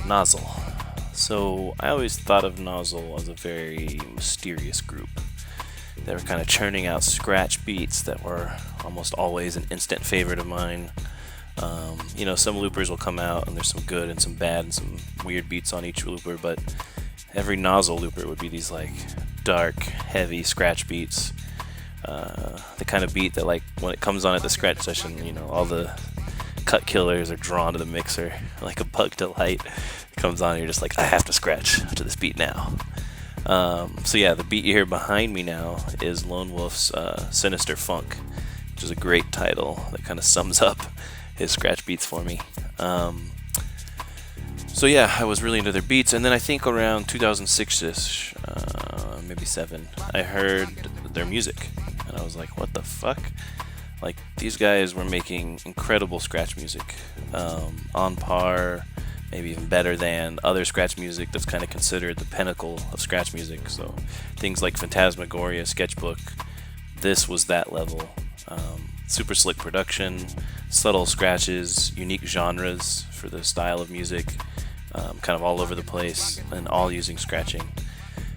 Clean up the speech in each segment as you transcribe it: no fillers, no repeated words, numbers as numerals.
Nozzle. So I always thought of Nozzle as a very mysterious group. They were kind of churning out scratch beats that were almost always an instant favorite of mine. You know, some loopers will come out and there's some good and some bad and some weird beats on each looper, but every Nozzle looper would be these like dark, heavy scratch beats. The kind of beat that, like, when it comes on at the scratch session, you know, all the cut killers are drawn to the mixer like a bug to light. It comes on and you're just like, I have to scratch to this beat now. So yeah, the beat you hear behind me now is Lone Wolf's Sinister Funk, which is a great title that kind of sums up his scratch beats for me. So yeah, I was really into their beats, and then I think around 2006ish, maybe 7, I heard their music, and I was like, what the fuck? Like, these guys were making incredible scratch music, on par, maybe even better than other scratch music that's kind of considered the pinnacle of scratch music. So things like Phantasmagoria, Sketchbook, this was that level. Super slick production, subtle scratches, unique genres for the style of music, kind of all over the place, and all using scratching.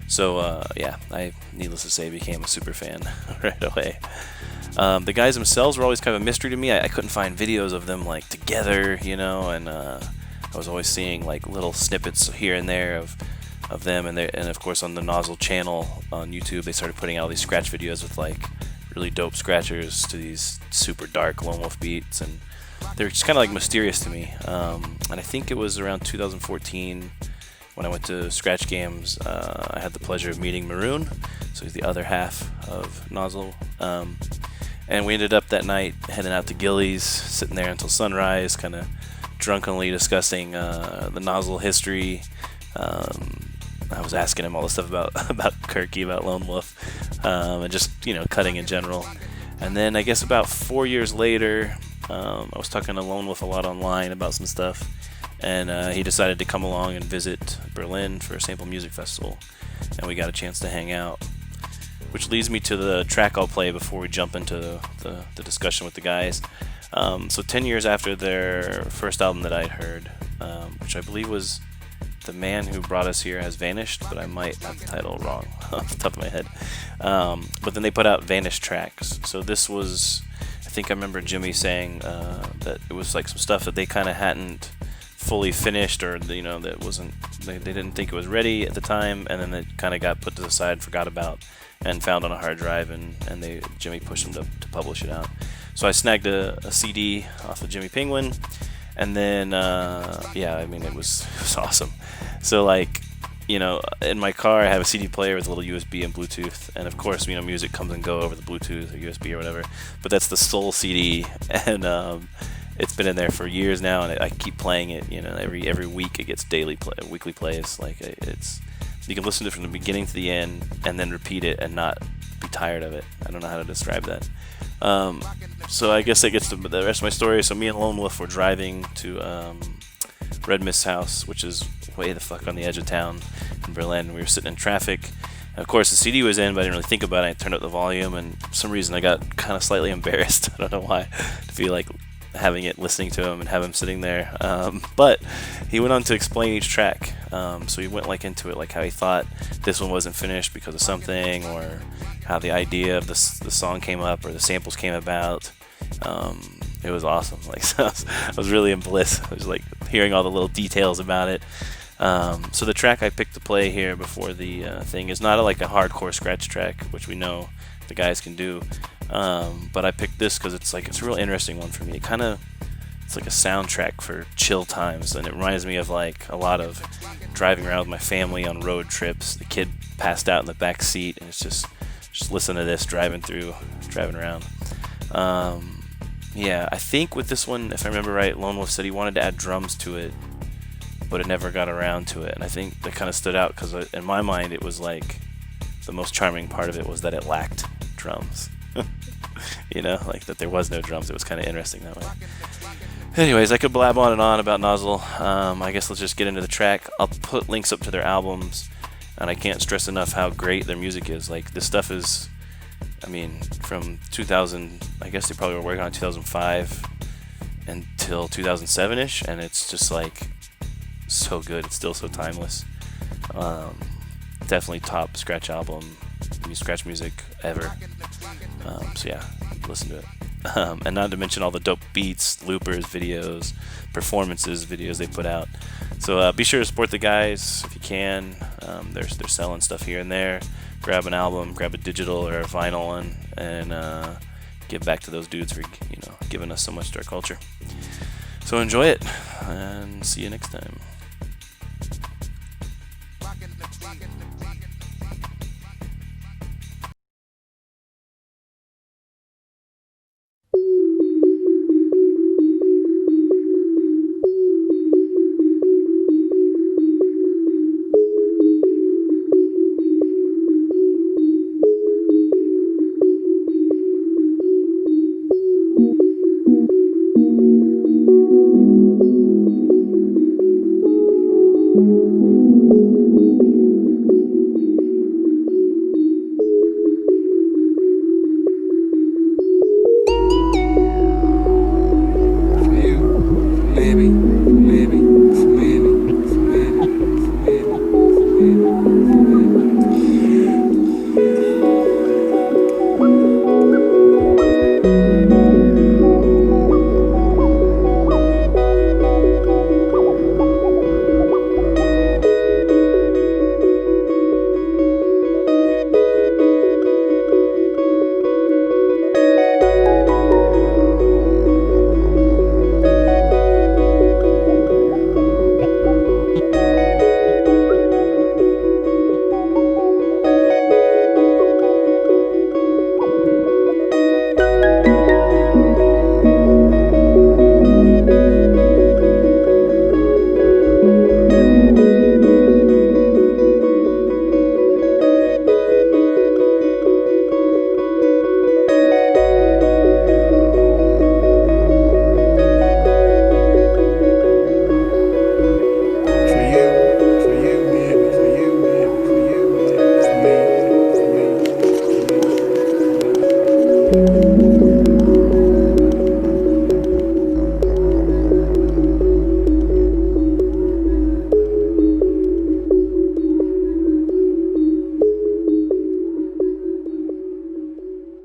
So yeah, I, needless to say, became a super fan right away. The guys themselves were always kind of a mystery to me. I couldn't find videos of them like together, you know, and I was always seeing like little snippets here and there of them, and of course on the Nozzle channel on YouTube they started putting out all these scratch videos with like really dope scratchers to these super dark Lone Wolf beats, and they're just kind of like mysterious to me. And I think it was around 2014 when I went to Scratch Games. I had the pleasure of meeting Maroon, so he's the other half of Nozzle. And we ended up that night heading out to Gillies, sitting there until sunrise, kind of drunkenly discussing the Nozzle history. I was asking him all the stuff about Kirky, about Lone Wolf, and just, you know, cutting in general. And then I guess about 4 years later, I was talking to Lone Wolf a lot online about some stuff, and he decided to come along and visit Berlin for a Sample Music Festival, and we got a chance to hang out. Which leads me to the track I'll play before we jump into the discussion with the guys. So 10 years after their first album that I'd heard, which I believe was The Man Who Brought Us Here Has Vanished, but I might have the title wrong off the top of my head. But then they put out Vanished tracks. So this was, I think I remember Jimmy saying that it was like some stuff that they kind of hadn't fully finished, or, you know, that wasn't, they didn't think it was ready at the time, and then it kind of got put to the side, forgot about, and found on a hard drive, and Jimmy pushed them to publish it out. So I snagged a CD off of Jimmy Penguin, and then yeah, I mean, it was awesome. So, like, you know, in my car I have a CD player with a little USB and Bluetooth, and of course, you know, music comes and go over the Bluetooth or USB or whatever, but that's the Soul CD, and it's been in there for years now, and I keep playing it, you know, every week it gets weekly plays. Like, it's, you can listen to it from the beginning to the end and then repeat it and not be tired of it. I don't know how to describe that. So I guess that gets to the rest of my story. So me and Lone Wolf were driving to Red Mist's house, which is way the fuck on the edge of town in Berlin. We were sitting in traffic. And of course, the CD was in, but I didn't really think about it. I turned up the volume, and for some reason I got kind of slightly embarrassed. I don't know why. To feel like having it, listening to him, and have him sitting there. But he went on to explain each track. So he went like into it, like how he thought this one wasn't finished because of something, or how the idea of the song came up, or the samples came about. It was awesome. Like, so I was really in bliss. I was like hearing all the little details about it. So the track I picked to play here before the thing is not like a hardcore scratch track, which we know the guys can do. But I picked this because it's a real interesting one for me. It's like a soundtrack for chill times, and it reminds me of like a lot of driving around with my family on road trips. The kid passed out in the back seat, and it's just listen to this driving around. Yeah, I think with this one, if I remember right, Lone Wolf said he wanted to add drums to it, but it never got around to it. And I think that kind of stood out because in my mind, it was like the most charming part of it was that it lacked drums. You know, like that there was no drums. It was kind of interesting that way. Anyways, I could blab on and on about Nozzle. I guess let's just get into the track. I'll put links up to their albums, and I can't stress enough how great their music is. Like, this stuff is I mean, from 2000, I guess they probably were working on 2005 until 2007-ish, and it's just like so good. It's still so timeless. Definitely top scratch album, scratch music ever. So yeah, listen to it. And not to mention all the dope beats, loopers, videos, performances, videos they put out. So be sure to support the guys if you can. They're selling stuff here and there. Grab an album, grab a digital or a vinyl one, and give back to those dudes for giving us so much to our culture. So enjoy it, and see you next time.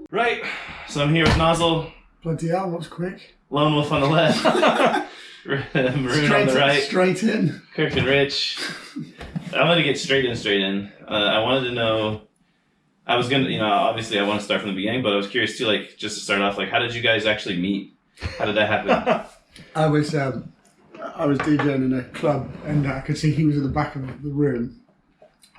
Right, so I'm here with Nozzle. Bloody hell, what's quick? Lone Wolf on the left. Maroon on the right. Straight in. Kirk and Rich. I'm going to get straight in. I wanted to know, obviously I want to start from the beginning, but I was curious too, just to start off, how did you guys actually meet? How did that happen? I was DJing in a club, and I could see he was at the back of the room.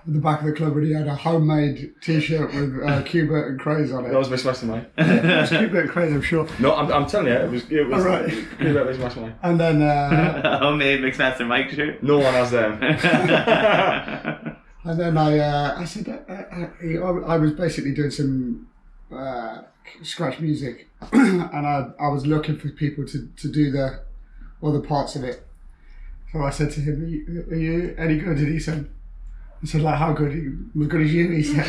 At the back of the club, and he had a homemade T-shirt with Qbert and Craze on it. That was Miss Mastermind. Yeah, it was Qbert and Craze, I'm sure. No, I'm telling you, it was right. Qbert Miss Mastermind. And then homemade Mixmaster Mike shirt. No one has them. And then I said I was basically doing some scratch music, and I was looking for people to do the other parts of it. So I said to him, "Are you any good?" And he said, "I said, how good? As good as you," he said.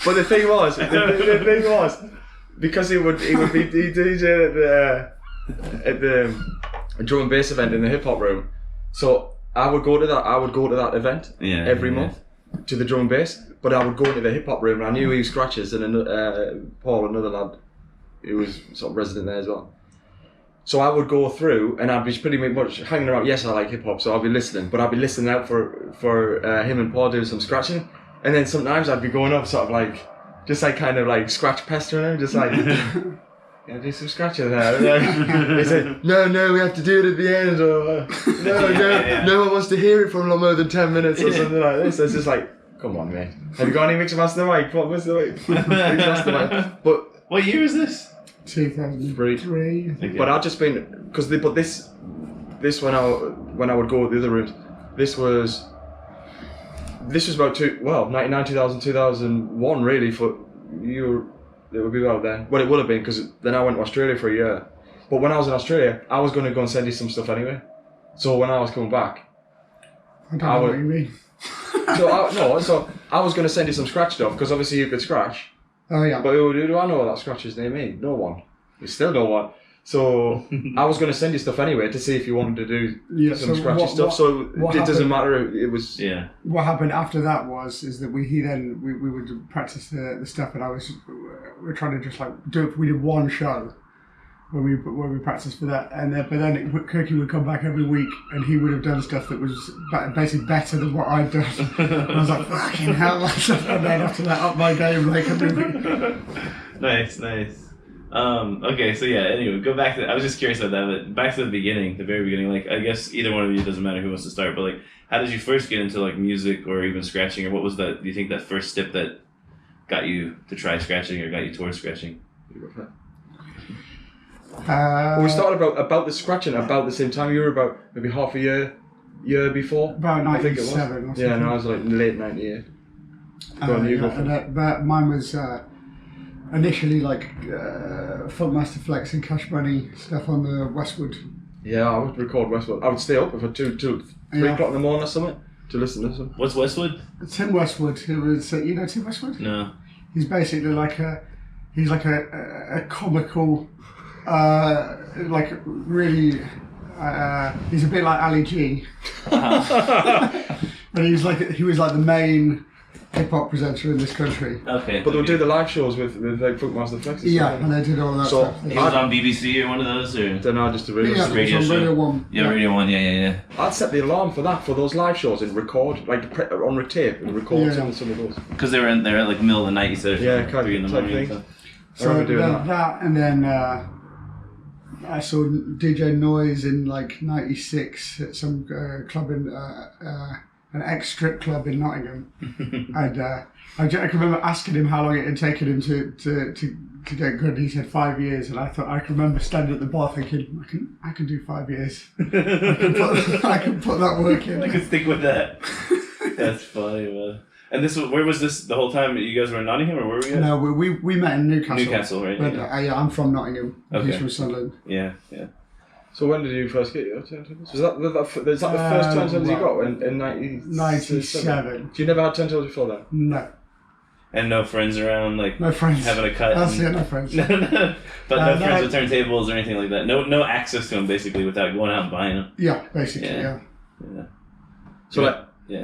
But the thing was, because he would be DJ at the drum and bass event in the hip hop room. So I would go to that event every month to the drum and bass. But I would go into the hip hop room, and I knew he was scratches, and Paul, another lad, who was sort of resident there as well. So I would go through, and I'd be pretty much hanging around. Yes, I like hip hop, so I'd be listening, but I'd be listening out for him and Paul doing some scratching, and then sometimes I'd be going up, kind of scratch pestering him, just like, yeah, do some scratching there. They said, no, we have to do it at the end, or no one wants to hear it for a lot more than 10 minutes or something like this. So it's just like, come on, mate. Have you got any Mixmaster Mike? What was the Mixmaster Mike? But what year is this? 2003. But I'd just been this when I would go to the other rooms, this was about 99, 2000, 2001 really for you. It would be about then. Well, it would have been because then I went to Australia for a year. But when I was in Australia, I was going to go and send you some stuff anyway. So when I was coming back, I don't know what you mean. I was going to send you some scratch stuff because obviously you could scratch. Oh yeah. But who do I know that scratches near me? No one. There's still no one. So I was going to send you stuff anyway to see if you wanted to do some scratchy stuff. So it doesn't matter. It was What happened after that is that we would practice the stuff, and we were trying to just like do it. We did one show where we practiced for that, and but then Cookie would come back every week, and he would have done stuff that was basically better than what I'd done. And I was like, fucking hell! And then after that, up my game like every week. Nice. Okay, so yeah, anyway, go back to, I was just curious about that, but back to the beginning, the very beginning, like, I guess either one of you, doesn't matter who wants to start, but like, how did you first get into like music or even scratching, or what was that, do you think that first step that got you to try scratching or got you towards scratching? Well, we started about the scratching about the same time. You were about maybe half a year before. About 97. I think it was. Yeah, no, I was like late 98. But mine was initially like Funkmaster Flex and Cash Money stuff on the Westwood. Yeah, I would record Westwood. I would stay up for 2, 3 o'clock in the morning or something to listen to some. What's Westwood? Tim Westwood, who was you know Tim Westwood? No. He's basically like a comical, like really. He's a bit like Ali G. But he was like the main hip hop presenter in this country. Okay. But they'll do the live shows with like Funkmaster Flex. Yeah, and they did all that stuff. He was on BBC or one of those, or? Then I just a radio. Yeah, radio on show. Radio 1. Yeah, Radio 1, yeah. I'd set the alarm for those live shows and record on tape and record some of those. Because they were at like middle of the night, you said. Yeah, kind 3 in the of morning. thing. So that and then I saw DJ Noise in like '96 at some club in an ex-strip club in Nottingham, and I can remember asking him how long it had taken him to get good. He said 5 years, and I can remember standing at the bar thinking, I can do 5 years. I can put that work in. I can stick with that. That's funny, man. And where was this the whole time? You guys were in Nottingham, or where were you? No, we met in Newcastle. Newcastle, right? But I'm from Nottingham. Okay. He's from Sunderland. Yeah. So when did you first get your turntables? Was that the first turntables you got in 97? You never had turntables before then? No. And no friends around, like No friends. having a cut. That's it, no friends. But no friends with turntables or anything like that. No access to them basically without going out and buying them. Yeah, basically, yeah. So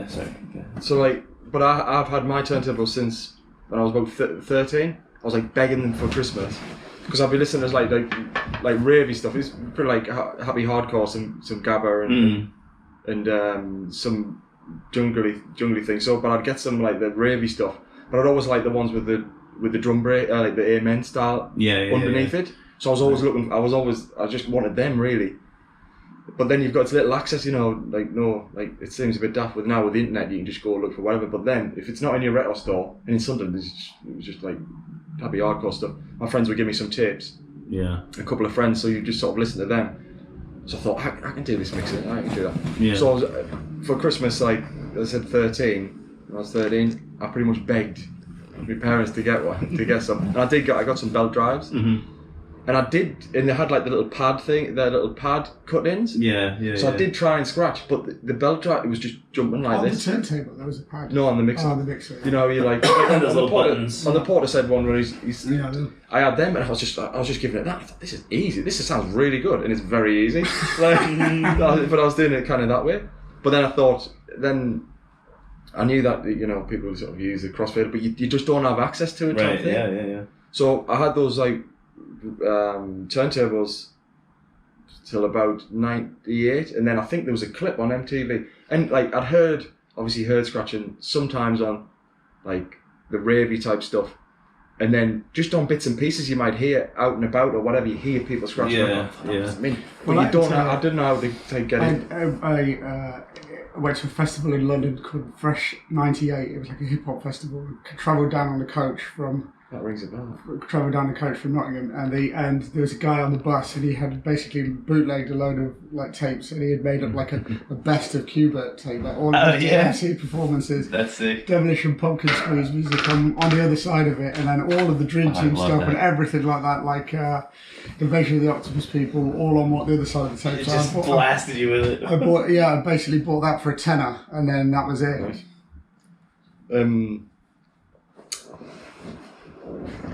sorry. Okay. So but I've had my turntables since when I was about 13. I was like begging them for Christmas because I'd be listening to like ravey stuff. It's pretty like happy hardcore, some gabba and some jungly things. So, but I'd get some like the ravey stuff. But I'd always like the ones with the drum break, like the Amen style underneath it. So I was always looking. I just wanted them really. But then you've got little access, it seems a bit daft with now with the internet, you can just go look for whatever. But then, if it's not in your record store, and in Sunderland, it was just like happy hardcore stuff. My friends would give me some tapes. Yeah. A couple of friends, so you just sort of listen to them. So I thought, I can do this mixing, I can do that. Yeah. So I was, for Christmas, like I said, 13, when I was 13, I pretty much begged my parents to get some. And I got some belt drives. Mm-hmm. And I did, and they had like the little pad cut-ins. Yeah. So I did try and scratch, but the belt drive, it was just jumping like this. On the turntable, there was a pad. No, on the mixer. Oh, on the mixer. Yeah. You know, you're like on the Portishead one where I had them, and I was just giving it that. I thought, this is easy. This sounds really good, and it's very easy. But I was doing it kind of that way. But then I thought, I knew that people would sort of use the crossfader, but you just don't have access to it. Right. Yeah. So I had those turntables till about 98, and then I think there was a clip on MTV, and like I'd heard scratching sometimes on like the ravey type stuff, and then just on bits and pieces you might hear out and about or whatever, you hear people scratching. But I didn't know how to get it. I went to a festival in London called Fresh 98. It was like a hip hop festival. Travelled down on the coach from. That rings a bell. Travelled down the coach from Nottingham, and there was a guy on the bus, and he had basically bootlegged a load of like tapes, and he had made up like a best of Qbert tape, like all of the MC performances. That's sick. Demolition Pumpkin Squeeze music on the other side of it, and then all of the Dream Team stuff and everything like that, like Invasion of the Octopus People, all on the other side of the tape. It just blasted you with it. I basically bought that for a tenner, and then that was it. Nice.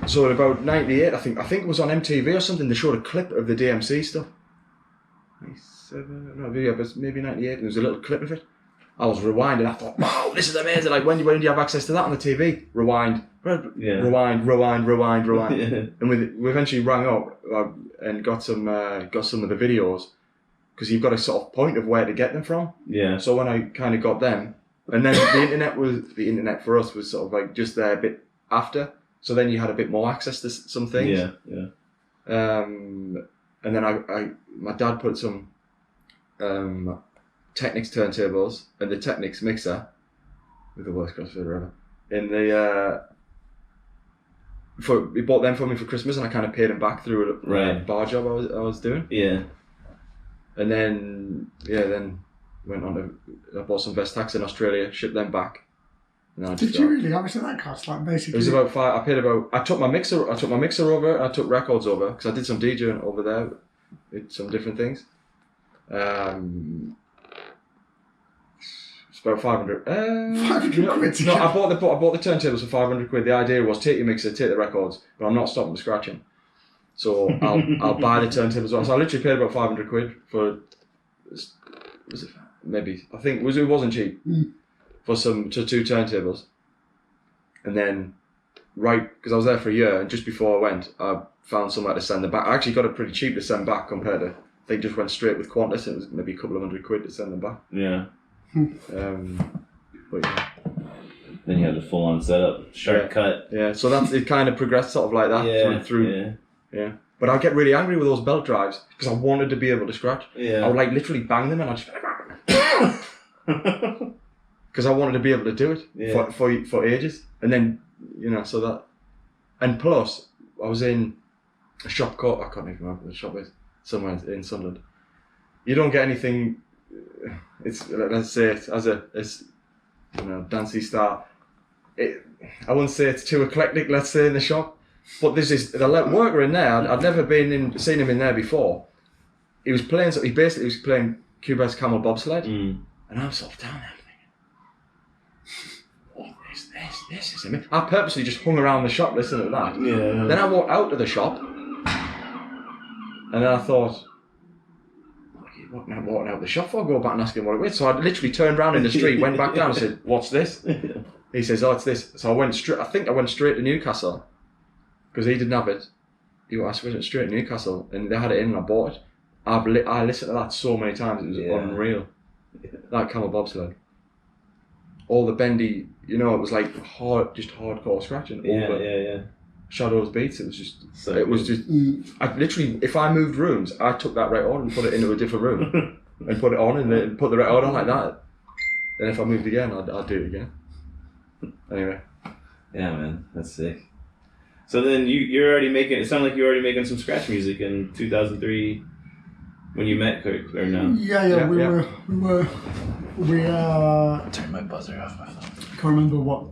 So in about '98, I think it was on MTV or something. They showed a clip of the DMC stuff. '97, no, yeah, but maybe '98. And there was a little clip of it. I was rewinding. I thought, wow, this is amazing. Like, when do you have access to that on the TV? Rewind, rewind. Yeah. And we eventually rang up and got some of the videos, because you've got a sort of point of where to get them from. Yeah. So when I kind of got them, and then the internet for us was sort of like just there a bit after. So then you had a bit more access to some things. Yeah. And then my dad put some Technics turntables and the Technics mixer, with the worst crossfader ever, in the he bought them for me for Christmas, and I kind of paid him back through a bar job I was doing. Yeah. And then went on to, I bought some Vestax in Australia, shipped them back. Did you really? How much did that cost? Like, basically, it was about $5. I took my mixer over. I took records over, because I did some DJing over there, did some different things. It's about 500. 500 quid. No, I bought the turntables for 500 quid. The idea was, take your mixer, take the records, but I'm not stopping the scratching. So I'll buy the turntables. So I literally paid about 500 quid for. Was it maybe? I think it wasn't cheap. For two turntables, and then because I was there for a year, and just before I went, I found somewhere to send them back. I actually got it pretty cheap to send back compared to, they just went straight with Qantas, and it was maybe a couple of $100 to send them back. Yeah. But yeah. Then you had the full on setup, sharp cut. Yeah, so it kind of progressed sort of like that through. Yeah. But I'd get really angry with those belt drives, because I wanted to be able to scratch. Yeah. I would like literally bang them, and I'd just because I wanted to be able to do it for ages, and then so that, and plus I was in a shop called, I can't even remember what the shop is, somewhere in Sunderland. You don't get anything. It's, let's say it as dancey star. I wouldn't say it's too eclectic. Let's say in the shop, but there's this the worker in there. I'd never seen him in there before. He was playing. So he basically was playing Cubase Camel Bobsled, and I was sort of down there. This is amazing. I purposely just hung around the shop listening to that. Yeah. Then I walked out of the shop, and then I thought, what am I walking out of the shop for? I'll go back and ask him what it was. So I literally turned around in the street, went back down and said, what's this? He says, oh, it's this. So I went straight to Newcastle, because he didn't have it. I went straight to Newcastle, and they had it in, and I bought it. I listened to that so many times, it was unreal. That Camel Bobsled. All the bendy, it was like hardcore scratching. Yeah. Shadows beats. It was just. So it was just. I literally, if I moved rooms, I took that record and put it into a different room, and put it on, and then put the record on like that. Then if I moved again, I'd do it again. Anyway. Yeah, man, that's sick. So then you're already making. It sounded like you were already making some scratch music in 2003 when you met Kirk, or no? Yeah. We Turn my buzzer off my phone. Can't remember what.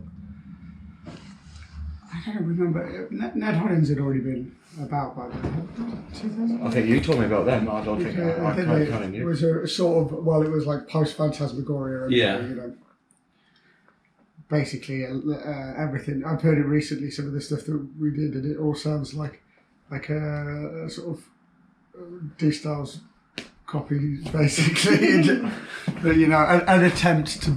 I don't remember. Ned Hollins had already been about by then. 2000? I think you told me about them. I don't think I kind of knew. It was a sort of, it was like post Phantasmagoria. Yeah. Basically everything. I've heard it recently. Some of the stuff that we did, and it all sounds like a sort of D-Styles copy, basically. But an attempt to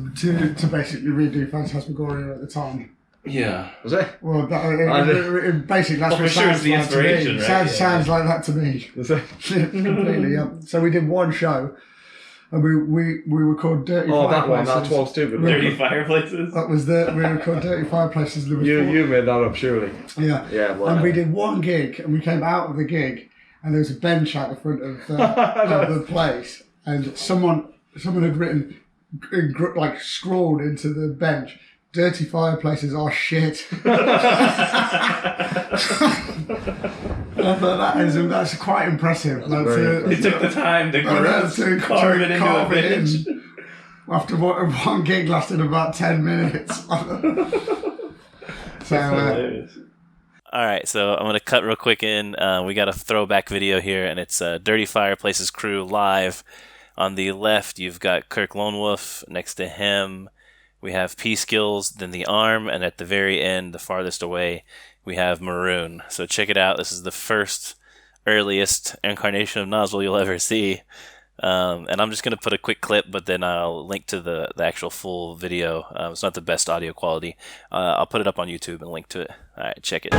basically redo Phantasmagoria at the time. Yeah. Was it? Well, basically that's what it sure it's sounds the like to me. inspiration, right? Sounds like that to me. Was it? Completely. Yeah. So we did one show, and we were called Dirty Fireplaces. That one. That 12 stupid. Dirty Fireplaces. That was we were called Dirty Fireplaces. There was You made that up, surely. Yeah. Yeah. Well, and we did one gig, and we came out of the gig, and there was a bench out the front of the place, and someone had written, scrawled into the bench, "Dirty fireplaces are shit." And I thought that's quite impressive. He took the time to carve it into a bench. After one gig lasted about 10 minutes. Hilarious. All right, so I'm going to cut real quick in. We got a throwback video here, and it's Dirty Fireplaces crew live. On the left, you've got Kirk Lone Wolf. Next to him, we have P skills, then the arm, and at the very end, the farthest away, we have maroon. So check it out. This is the first earliest incarnation of Nozzle you'll ever see. And I'm just going to put a quick clip, but then I'll link to the actual full video. It's not the best audio quality. I'll put it up on YouTube and link to it. All right, check it.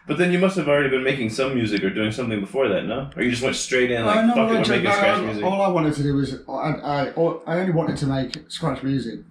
But then you must have already been making some music or doing something before that, no? Or you just went straight in like, no, fuck it, we're making scratch music? All I wanted to do was, I only wanted to make scratch music.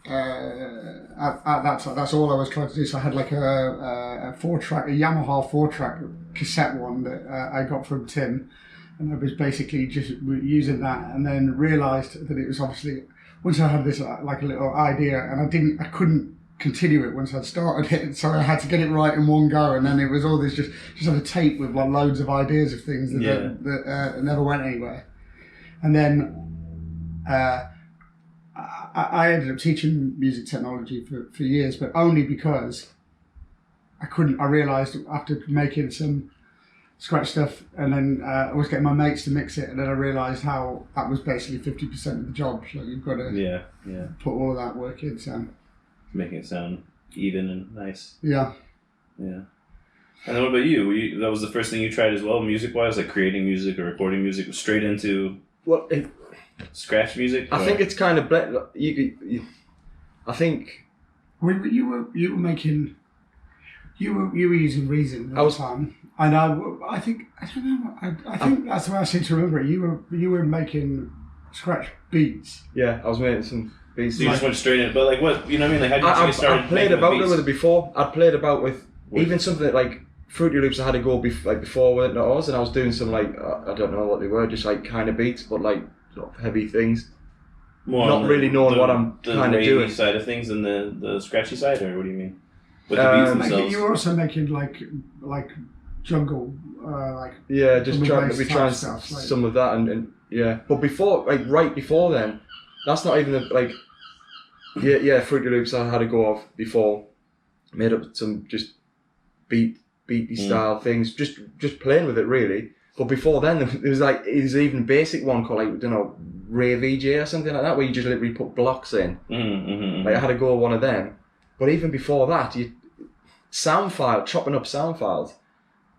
That's all I was trying to do. So I had like a Yamaha 4-track cassette one that I got from Tim. And I was basically just using that, and then realised that it was obviously, once I had this like a little idea, and I couldn't continue it once I'd started it, so I had to get it right in one go, and then it was all this just on a tape with like loads of ideas of things that never went anywhere. And then I ended up teaching music technology for years, but only because I realised after making some scratch stuff, and then I was getting my mates to mix it, and then I realised how that was basically 50% of the job. Like you've got to put all that work in, so making it sound even and nice. Yeah. And then what about you? That was the first thing you tried as well, music-wise, like creating music or recording music, straight into scratch music? I think it's kind of I think you were making. You were using Reason at the time, and I think that's what I seem to remember. You were making scratch beats. Yeah, I was making some beats. So you just went straight in, but like what, you know what I mean? Like how did you get started? I played about with it before. I'd played about with even something like Fruity Loops. I had to go before with Oz, and I was doing some like I don't know what they were, just like kind of beats, but like sort of heavy things. More not really knowing what I'm kind of doing. The side of things and the scratchy side, or what do you mean? With the beats themselves. You were also making like jungle, just trying to be trying stuff, some of that and yeah. But before, like right before then, that's not even Fruity Loops I had to go off before. Made up some just beaty style things, just playing with it really. But before then, there was like an even basic one called like I don't know Ray VJ or something like that, where you just literally put blocks in. Like I had to go one of them. But even before that, chopping up sound files.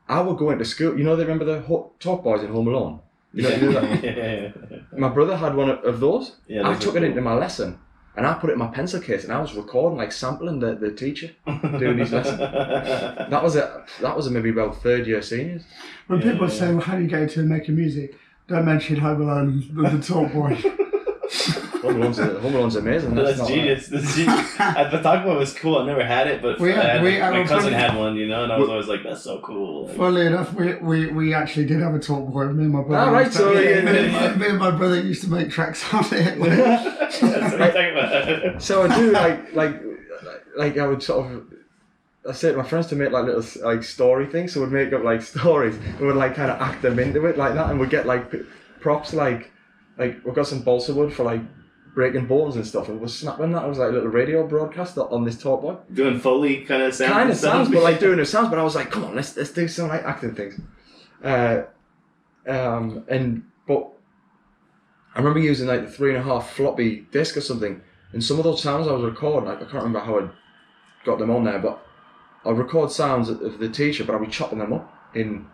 I would go into school. You know, they remember the Talk Boys in Home Alone? You know that? My brother had one of those. I took it into my lesson, and I put it in my pencil case, and I was recording, like sampling the teacher doing his lesson. That was maybe about third year seniors. When people say, well, how do you get into making music? Don't mention Home Alone with the Talk Boy. Home Alone's amazing. That's genius. The Talk Boy was cool. I never had it, but my cousin had one, you know, and I was always like, that's so cool. Like, funnily enough, we actually did have a Talk Boy. Me and my brother. Me and my brother used to make tracks on it. That's what I'm talking about. So I do like I would sort of. I said to my friends to make like little like story things, so we'd make up like stories and we'd like kind of act them into it like that, and we'd get like props like we've got some balsa wood for like breaking bones and stuff, and we're snapping that. It was like a little radio broadcast on this Talk Boy. Doing Foley kind of sounds. Kind of sounds, but like doing the sounds. But I was like, come on, let's do some like acting things. But I remember using like the 3.5 floppy disk or something, and some of those sounds I was recording, like I can't remember how I got them on there, but I'd record sounds of the teacher, but I'd be chopping them up in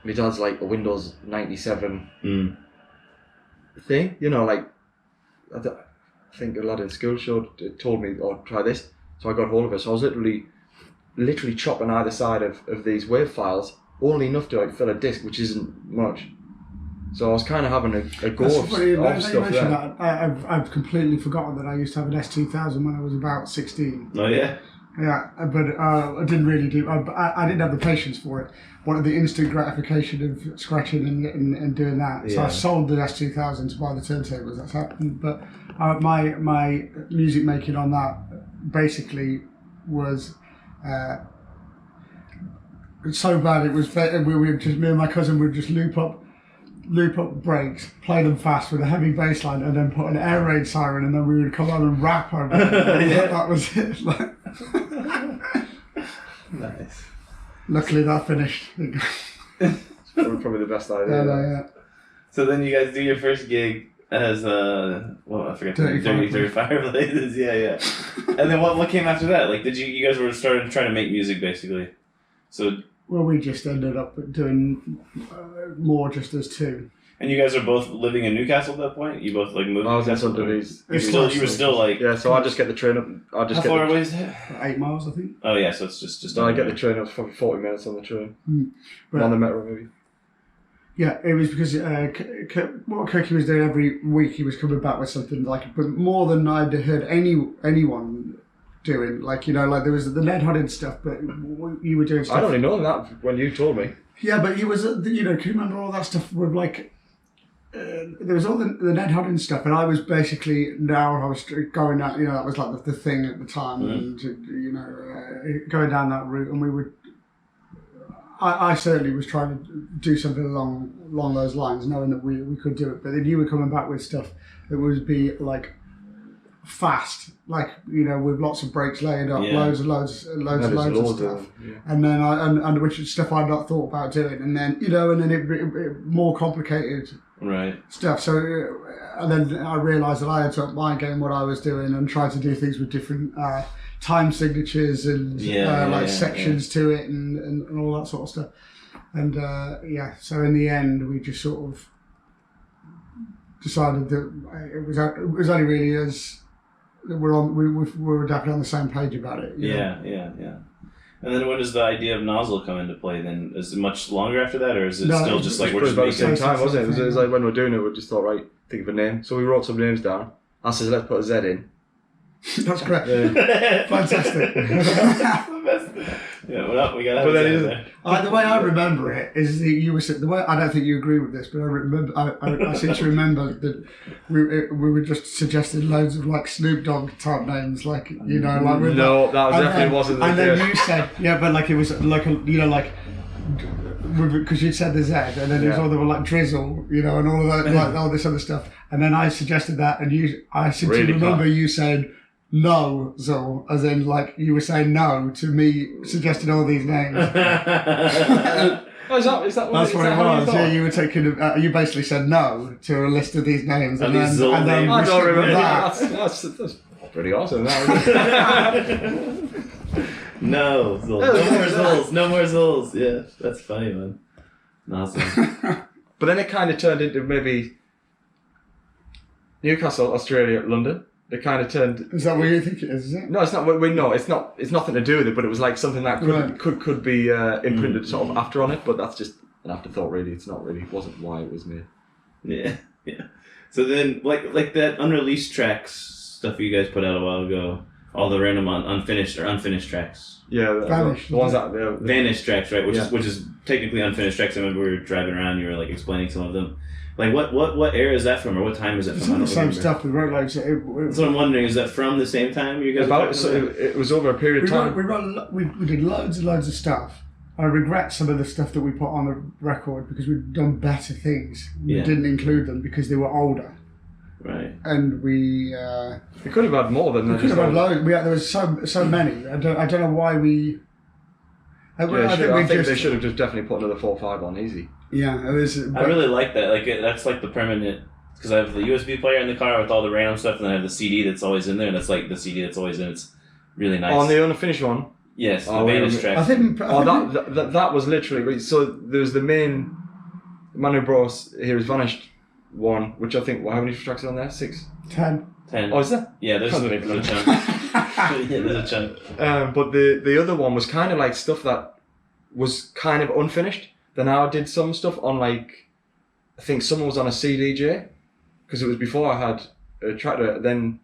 my dad's like a Windows 97 thing, you know, like I think a lad in school told me, oh, try this, so I got hold of it. So I was literally chopping either side of these WAV files, only enough to like fill a disk, which isn't much. So I was kind of having a go of stuff there. That, I've completely forgotten that I used to have an S2000 when I was about 16. Oh yeah. Yeah, but I didn't really do. I didn't have the patience for it. Wanted the instant gratification of scratching and doing that. So I Yeah. sold the S2000 to buy the turntables. That's happened. But my music making on that basically was so bad. It was we were just me and my cousin would just loop up breaks, play them fast with a heavy bass line, and then put an air raid siren, and then we would come on and rap over it. Yeah. That was it. Like, Nice. luckily that finished. Probably the best idea. Yeah. So then you guys do your first gig as I forgot Dirty Fireblazes. Yeah. And then what came after that? Like, did you guys were starting trying to make music basically? So. Well, we just ended up doing more just as two. And you guys are both living in Newcastle at that point? You both like moved? I was in Newcastle? Sundays. You were still like. Yeah, so I just get the train up. How far away is it? 8 miles, I think. Oh yeah, so it's just. So I get the train up, probably 40 minutes on the train. But, On the metro, maybe. Yeah, it was because what Cookie was doing every week, he was coming back with something like, but more than I'd heard anyone doing. Like, like there was the lead hunting stuff, but you were doing stuff. I'd only known that when you told me. Yeah, but you was, can you remember all that stuff with like, there was all the Ned Huddin stuff, and I was basically I was going down. That was like the thing at the time, and going down that route, and we would. I certainly was trying to do something along those lines, knowing that we could do it. But then you were coming back with stuff that would be like fast, like with lots of breaks laid up, loads of stuff, and then and which is stuff I'd not thought about doing, and then and then it more complicated. Right. Stuff. So, and then I realised that I had to up my game what I was doing and try to do things with different time signatures and sections to it and all that sort of stuff. And so in the end, we just sort of decided that it was only really as we were definitely on the same page about it. Yeah. And then when does the idea of Nozzle come into play then? Is it much longer after that, or is it still just like we're just about the making... same time, wasn't it? It was like when we were doing it, we just thought, right, think of a name. So we wrote some names down. I said, let's put a Z in. That's correct. Fantastic. Yeah, well, we got But then the way I remember it is that you were the way. I don't think you agree with this, but I remember. I seem to remember that we were just suggesting loads of like Snoop Dogg type names, like like. No, that definitely wasn't. And then you said, but like it was like because you said the Z, and then there was all the like Drizzle, and all of that, like all this other stuff, and then I suggested that, and I seem to remember you saying. NOZL, as in like you were saying no to me suggesting all these names. Is that That's what it was. Yeah, you were taking. You basically said no to a list of these names, and then I don't remember that. That's pretty awesome. No more Zulls. No more Zulls. Yeah, that's funny, man. Awesome. But then it kind of turned into maybe Newcastle, Australia, London. It kind of turned. Is that what you think it is? Is it? No, it's not. No, it's not. It's nothing to do with it. But it was like something that could be imprinted sort of after on it. But that's just an afterthought, really. It's not really. It wasn't why it was made. Yeah. So then, like that unreleased tracks stuff you guys put out a while ago, all the random unfinished tracks. Yeah, the ones that vanished tracks, right? Which is technically unfinished tracks. I remember we were driving around. You were like explaining some of them. Like what era is that from, or what time is that from? It's the same stuff we wrote. Like, that's what I'm wondering. Is that from the same time you guys? It was over a period of time. We did loads and loads of stuff. I regret some of the stuff that we put on the record because we'd done better things. We didn't include them because they were older. Right. And we. We could have had more than that. We could have had loads. There was so many. I don't know why we. I think they should have just definitely put another 4 or 5 on easy. Yeah, it was. I really like that. Like that's like the permanent, because I have the USB player in the car with all the random stuff, and then I have the CD that's always in there, and that's like the CD that's always in. It's really nice. On the unfinished one. Yes, the vanished track. That was literally so. There's the main Manu Bros. Here is Vanished one, which I think. How many tracks are on there? 6, 10. Oh, is there? Yeah, there's a chunk. Yeah, there's a chunk. But the other one was kind of like stuff that was kind of unfinished. Then I did some stuff on like, I think someone was on a CDJ, because it was before I had a tractor. Then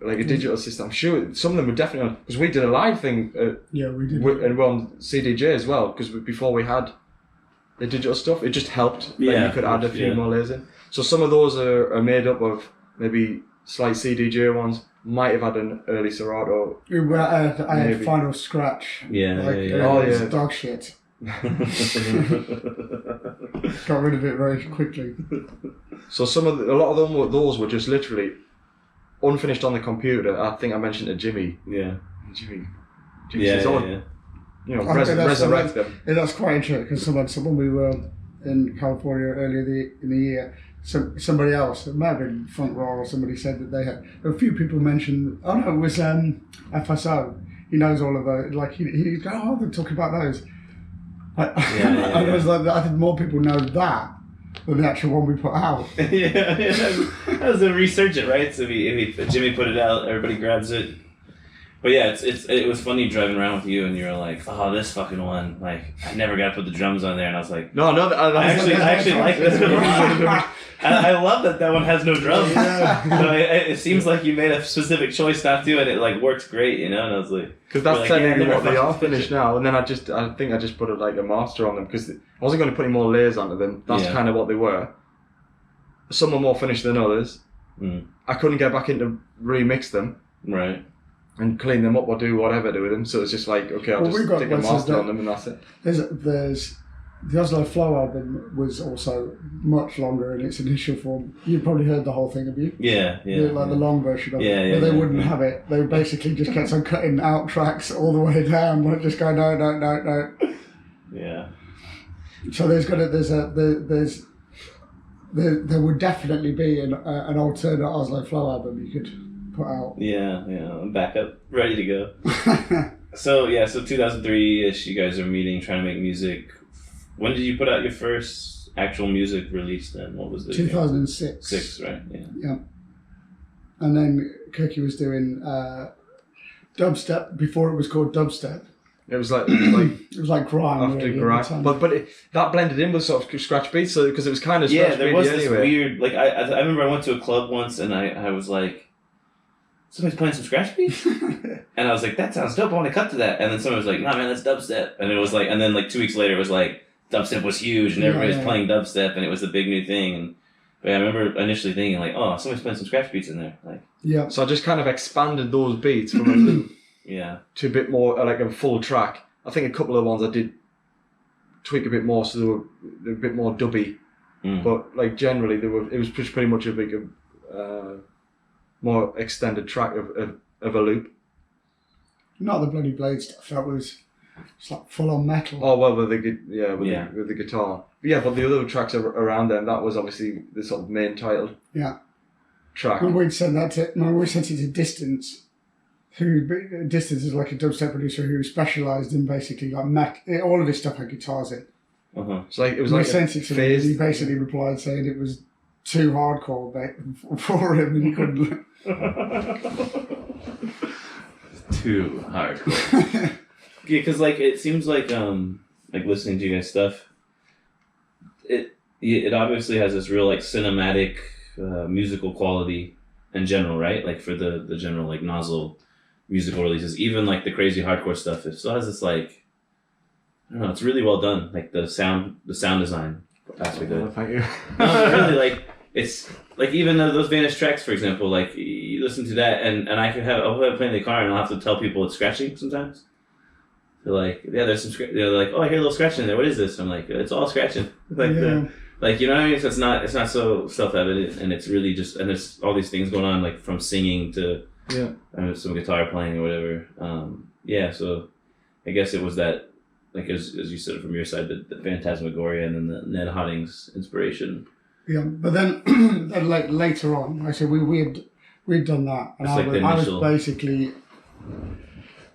like a digital system. I'm sure some of them were definitely on, because we did a live thing. Yeah, we did. And we're on CDJ as well, because before we had the digital stuff, it just helped. Like Yeah, you could add a few yeah. more layers in. So some of those are made up of maybe slight CDJ ones. Might have had an early Serato. I had Maybe. Final Scratch. Yeah, Like, yeah. Oh, it was yeah. dog shit. Got rid of it very quickly. So a lot of them, those were just literally unfinished on the computer. I think I mentioned to Jimmy. Yeah. Jimmy Yeah, says, yeah. you know, Okay, resurrect them. Yeah, that's quite interesting because someone we were in California earlier in the year, somebody else, it might have been Front Row or somebody said that they had, a few people mentioned, oh no, it was FSO. He knows all of those. Like, he'd go, oh, they're talking about those. Yeah. And it was like, I think more people know that than the actual one we put out. Yeah. That was to research it, right? So if Jimmy put it out, everybody grabs it. But yeah, it was funny driving around with you, and you were like, "Oh, this fucking one! Like, I never got to put the drums on there." And I was like, No, "I actually like this one. I love that one has no drums. So it seems like you made a specific choice not to, and it like works great, you know." And I was like, because that's like, technically yeah, what they are fucking finished now. And then I think I just put like a master on them because I wasn't going to put any more layers onto them. That's Yeah. kind of what they were. Some were more finished than others. Mm. I couldn't get back into remix them right. and clean them up or do whatever to them. So it's just like, okay, I'll Well, we just got stick a places master that- on them and that's it. There's the Oslo Flow album was also much longer in its initial form. You probably heard the whole thing, have you? Yeah. Like the long version of Yeah, it. yeah, But they yeah, wouldn't yeah. have it. They basically just kept on cutting out tracks all the way down, like just go no. Yeah. So there would definitely be an alternate Oslo Flow album you could put out. Yeah. I'm back up, ready to go. So 2003-ish, you guys are meeting, trying to make music. When did you put out your first actual music release? Then what was the 2006. 6, right? Yeah. Yeah. And then Cookie was doing dubstep before it was called dubstep. It was like It was like grime. after really, at the garage, time. but that blended in with sort of scratch beats, so because it was kind of Yeah, scratch there beaty was this anyway. weird, like, I remember I went to a club once and I was like, somebody's playing some scratch beats? And I was like, that sounds dope, I want to cut to that. And then someone was like, nah man, that's dubstep. And it was like, and then like 2 weeks later it was like, dubstep was huge and everybody was playing dubstep and it was the big new thing. And but yeah, I remember initially thinking like, oh, somebody's playing some scratch beats in there. Like, Yeah. So I just kind of expanded those beats from a loop yeah. to a bit more like a full track. I think a couple of ones I did tweak a bit more, so they were a bit more dubby. Mm. But like generally, it was just pretty much a big, more extended track of a loop. Not the Bloody Blade stuff. That was it's like full on metal. Oh well, with the guitar. But yeah, but the other tracks around them, that was obviously the sort of main title. Yeah. Track. And we sent it to Distance. Distance is like a dubstep producer who specialised in basically like all of his stuff had guitars in. Uh-huh. So like it was We like sent it to him, and he basically replied saying it was too hardcore for him and he couldn't. Too hardcore. Yeah, because like it seems like listening to you guys' stuff, it obviously has this real like cinematic musical quality in general, right? Like for the general like Nozzle musical releases, even like the crazy hardcore stuff, it still has this like, I don't know, it's really well done. Like the sound design aspect of it. Thank you. No, really, like it's like even those Vanish tracks, for example, like you listen to that and I'll have it playing in the car and I'll have to tell people it's scratching sometimes. They're like, yeah, there's some they're like, oh, I hear a little scratching in there. What is this? I'm like, it's all scratching. Like like, you know what I mean? So it's not so self-evident, and it's really just, and there's all these things going on, like from singing to some guitar playing or whatever. So I guess it was that, like as you said from your side, the Phantasmagoria and then the Ned Hodding's inspiration. Yeah, but then like later on, I said we'd done that, and I was basically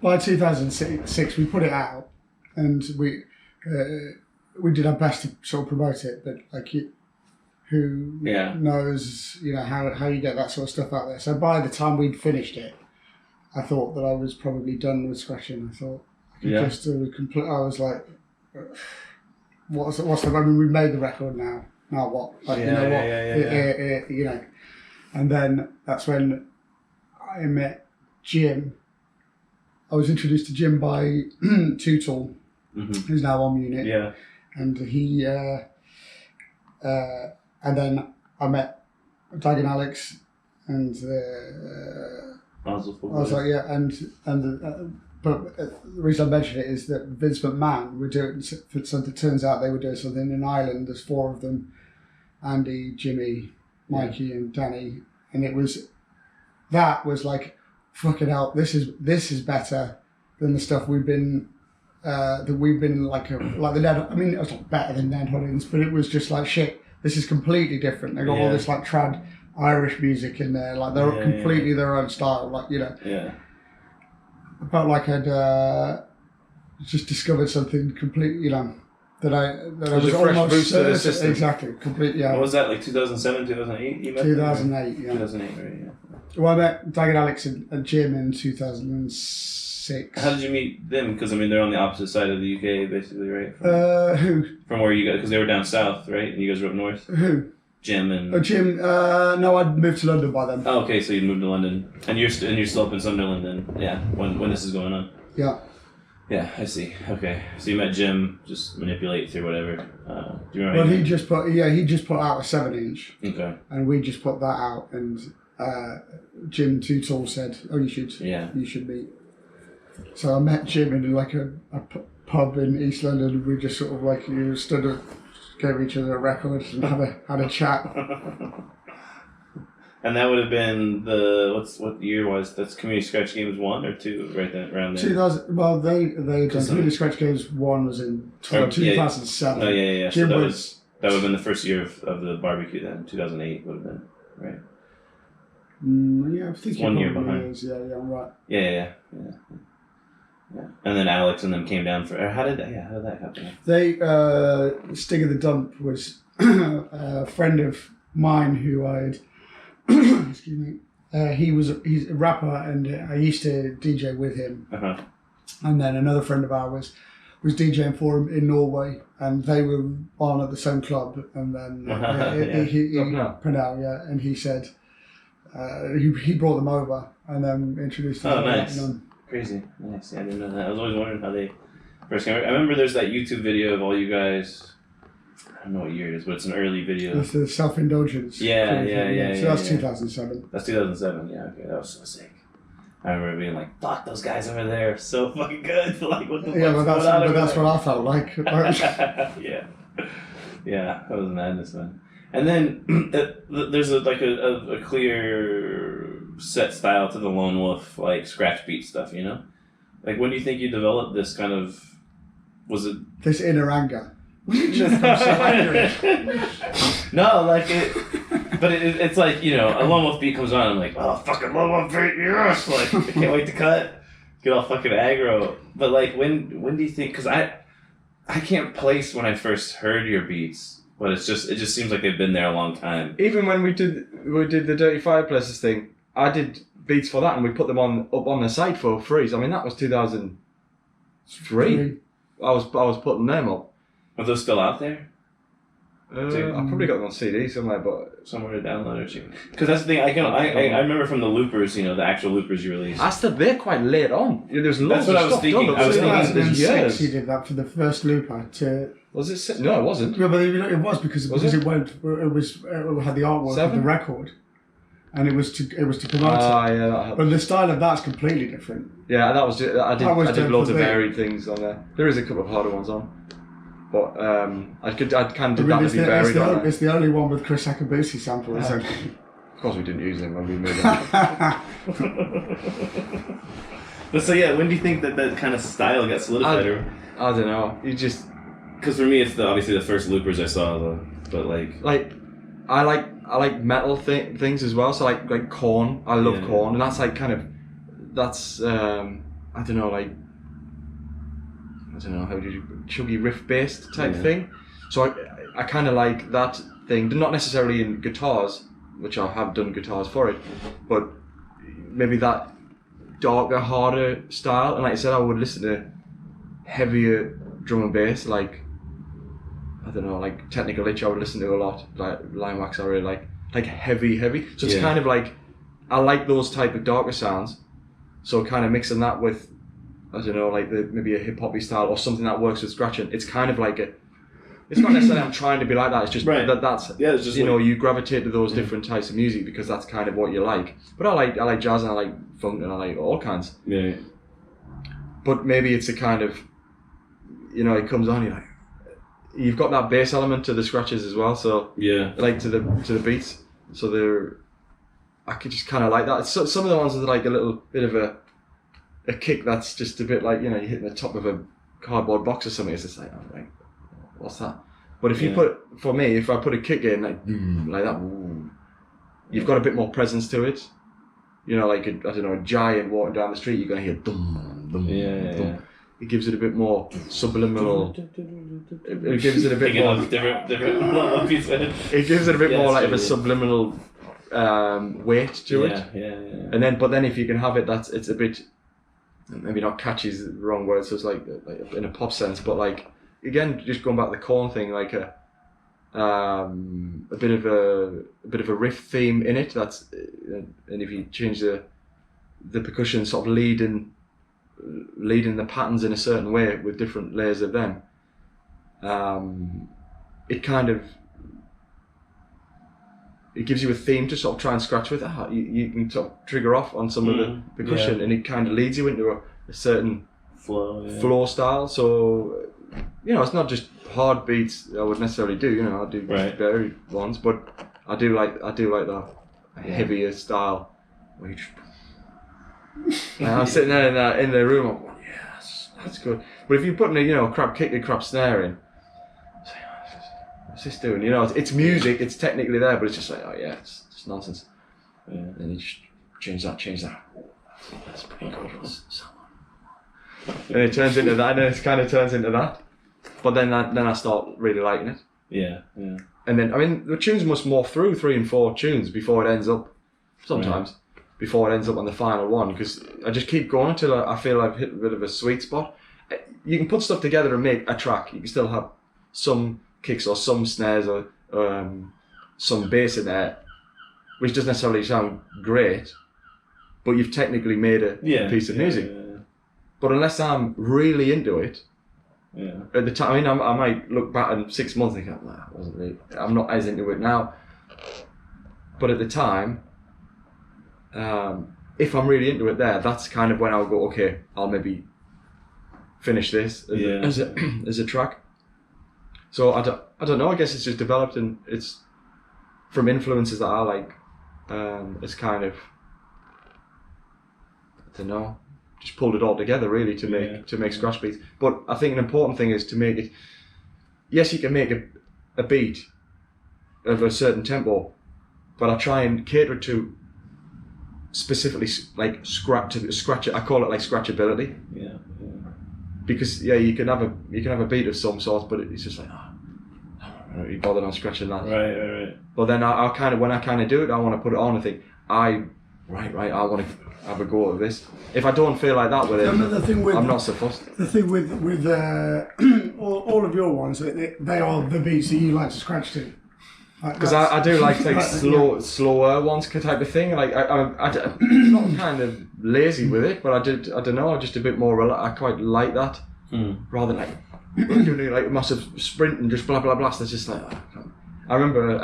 by 2006 we put it out, and we did our best to sort of promote it, but like who knows, you know, how you get that sort of stuff out there. So by the time we'd finished it, I thought that I was probably done with scratching. I thought I was like, what's the? I mean, we made the record now. Now what? Like, you know what? You know, and then that's when I met Jim. I was introduced to Jim by Tootle, who's now on Munich. Yeah. And he, and then I met Dag and Alex, and Nozzle I was like, yeah, but the reason I mention it is that Vince McMahon were doing something. It turns out they were doing something in Ireland. There's 4 of them: Andy, Jimmy, Mikey, and Danny. And it was like, fucking hell, this is better than the stuff we've been like the Ned. I mean, it was not better than Ned Hollins, but it was just like, shit, this is completely different. They got all this like trad Irish music in there, like they're completely their own style, like, you know. Yeah. I felt like I'd just discovered something completely, you know, that I was a fresh almost boost to the system. Exactly, complete. Yeah. What was that, like 2007, 2008? You met 2008. Yeah. 2008, right? Yeah. Well, I met Dag and Alex and Jim in 2006. How did you meet them? Because I mean, they're on the opposite side of the UK, basically, right? Who? From where you guys, because they were down south, right? And you guys were up north. Who? Jim and. Oh, Jim. No, I'd moved to London by then. Oh, okay, so you moved to London, and you're still up in Sunderland, then. Yeah, when this is going on. Yeah. Yeah, I see. Okay, so you met Jim, just manipulate through whatever. Do you remember? Well, he just put out a 7-inch. Okay. And we just put that out, and Jim Tootle said, "Oh, you should meet." So I met Jim in like a pub in East London. We just sort of like stood up, gave each other a record, and had a chat. And that would have been what year was that's Community Scratch Games 1 or 2, right then around there? 2000. Well, they done Community Scratch Games 1 was in 2007. Oh yeah. Jim So that would have been the first year of the barbecue then. 2008 would have been, right? Yeah, I think 1 year behind. Is. Yeah, I'm right. Yeah. And then Alex and them came down for. How did that happen? They Sting of the Dump was a friend of mine who I'd excuse me. He's a rapper, and I used to DJ with him. And then another friend of ours was DJing for him in Norway, and they were on at the same club. And then Pernell, and he said he brought them over and then introduced them. Oh, nice. Crazy. Nice. Yeah, I didn't know that. I was always wondering how they first came. I remember there's that YouTube video of all you guys. I don't know what year it is, but it's an early video. It's the Self-Indulgence. Yeah. So that's 2007. That's 2007. Yeah. Okay, that was so sick. I remember being like, "Fuck, those guys over there are so fucking good." Like, what the fuck? Yeah, but that's what I felt like. Yeah, that was madness, man. And then there's a clear set style to the Lone Wolf, like scratch beat stuff, you know? Like, when do you think you developed this kind of? Was it this inner anger? No, like it. But it's like, you know, a Lone Wolf beat comes on, I'm like, oh, fucking Lone Wolf beat, yes! Like, I can't wait to cut. Get all fucking aggro. But, like, when do you think... Because I can't place when I first heard your beats, but it just seems like they've been there a long time. Even when we did the Dirty Fireplaces thing, I did beats for that, and we put them up on the site for free. So, I mean, that was 2003. I was putting them up. Are those still out there? I probably got them on CD somewhere, but somewhere to download or something. Because that's the thing. I remember from the loopers, you know, the actual loopers you released. They're quite late on. There's lots That's what of I was stuff thinking. done. I was thinking there's years. He did that for the first looper. Was it? No, it wasn't. Yeah, but it was because it had the artwork of the record, and it was to promote it. Yeah. But the style of that's completely different. Yeah, that was. I did loads of varied things on there. There is a couple of harder ones on. But I can do that to be varied. It's the only one with Chris Akabusi samples. Of course, we didn't use them when we made them. But so yeah, when do you think that kind of style got solidified? I don't know. You just because for me, it's obviously the first loopers I saw though. But I like metal things as well. So like Korn. I love Korn, and that's like kind of I don't know how do you chuggy riff based type thing. So I kind of like that thing, not necessarily in guitars, which I have done guitars for it, but maybe that darker, harder style. And like I said, I would listen to heavier drum and bass, like I don't know, like Technical Itch. I would listen to a lot, like Line Wax. I really like heavy. So it's kind of like I like those type of darker sounds. So kind of mixing that with, I don't know, like maybe a hip hoppy style or something that works with scratching. It's kind of like it's not necessarily I'm trying to be like that. It's just that's it's just you know, you gravitate to those different types of music because that's kind of what you like. But I like jazz and I like funk and I like all kinds. Yeah. But maybe it's a kind of, you know, it comes on, you're like, you've got that bass element to the scratches as well. So like to the beats. So I could just kind of like that. So, some of the ones are like a little bit of a kick that's just a bit like, you know, you're hitting the top of a cardboard box or something. It's just like, oh, right, what's that? But if you if I put a kick in like that, ooh, you've got a bit more presence to it. You know, like I don't know, a giant walking down the street, you're gonna hear dum dum dum. It gives it a bit more subliminal. It gives it a bit more. It gives it a bit more like of a subliminal weight to it. And but then if you can have it, it's a bit, maybe not catchy is the wrong word. So it's like in a pop sense, but like again, just going back to the corn thing, like a bit of a riff theme in it. That's and if you change the percussion, sort of leading the patterns in a certain way with different layers of them, it kind of it gives you a theme to sort of try and scratch with. You can sort of trigger off on some of the percussion, and it kind of leads you into a certain flow style. So you know, it's not just hard beats I would necessarily do. You know, I do varied ones, but I do like the heavier style where you just. And I'm sitting there in the room. I'm going, that's good. But if you're putting a crap kick, a crap snare in, what's this doing? You know, it's music. It's technically there, but it's just like, oh yeah, it's just nonsense. Yeah. And you just change that. That's pretty good. And it turns into that, and it kind of turns into that. But then I start really liking it. Yeah. And then, I mean, the tunes must morph through 3 and 4 tunes before it ends up, sometimes, before it ends up on the final one, because I just keep going until I feel I've hit a bit of a sweet spot. You can put stuff together and make a track. You can still have some kicks or some snares or some bass in there, which doesn't necessarily sound great, but you've technically made a piece of music. But unless I'm really into it, at the time, I mean, I might look back in 6 months and think, I'm not as into it now. But at the time, if I'm really into it that's kind of when I'll go, okay, I'll maybe finish this as a track. So I don't know, I guess it's just developed, and it's from influences that I like. It's kind of, I don't know, just pulled it all together really to make scratch beats. But I think an important thing is to make it. Yes, you can make a beat of a certain tempo, but I try and cater it to specifically like scratch it. I call it like scratchability. Yeah. Because you can have a beat of some sort, but it's just like I'm not really bothered on scratching that. Right. But then I kind of, when I kind of do it, I want to put it on and think I want to have a go at this. If I don't feel like that with it, I'm not so fussed. The thing with all of your ones, they are the beats that you like to scratch to. Because I do like slower ones type of thing. Like I'm not kind of lazy with it, but I don't know. I'm just a bit more. I quite like that rather than like doing like a massive sprint and just blah blah blah. It's just like I remember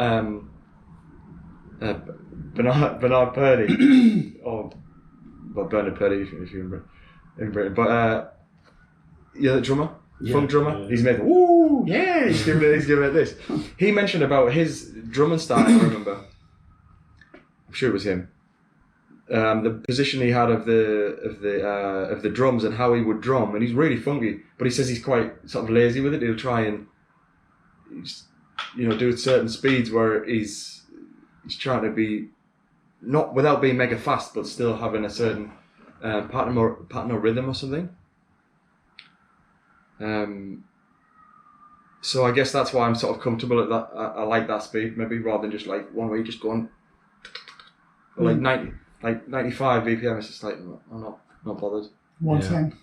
Bernard Purdy Bernard Purdy if you're in Britain, but the drummer. Funk drummer, he's made he's giving it this. He mentioned about his drumming style. I remember, I'm sure it was him. The position he had of the drums and how he would drum, and he's really funky. But he says he's quite sort of lazy with it. He'll try and do at certain speeds where he's trying to be not without being mega fast, but still having a certain pattern or rhythm or something. So I guess that's why I'm sort of comfortable at that. I like that speed, maybe rather than just like one where you just go on, or like 95 BPM. It's just like I'm not bothered. 110.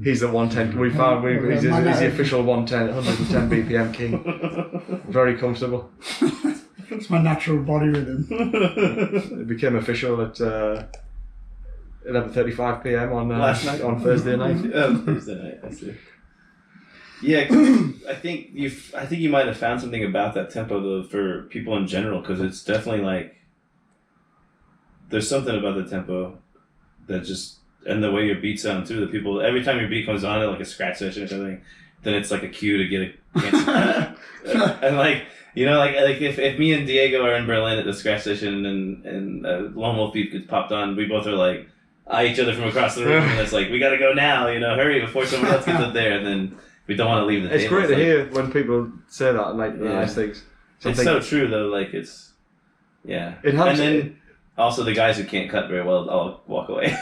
He's the 110. We found he's the official 110 BPM king. Very comfortable. It's my natural body rhythm. It became official at 11:35 p.m. on Last night? on Thursday night. Thursday night, I see. Yeah, 'cause I think you might have found something about that tempo though for people in general, because it's definitely like there's something about the tempo that just, and the way your beats sound too. The people, every time your beat comes on at like a scratch session or something, then it's like a cue to get a cancer cut. And like, you know, like if me and Diego are in Berlin at the scratch session and Lone Wolf beat gets popped on, we both are like eye each other from across the room, and it's like, we gotta go now, you know, hurry before someone else gets up there, and then we don't want to leave the table. It's great to like, hear when people say that and like nice things. It's so true though, like it's, yeah. It helps. And then also the guys who can't cut very well, I'll walk away.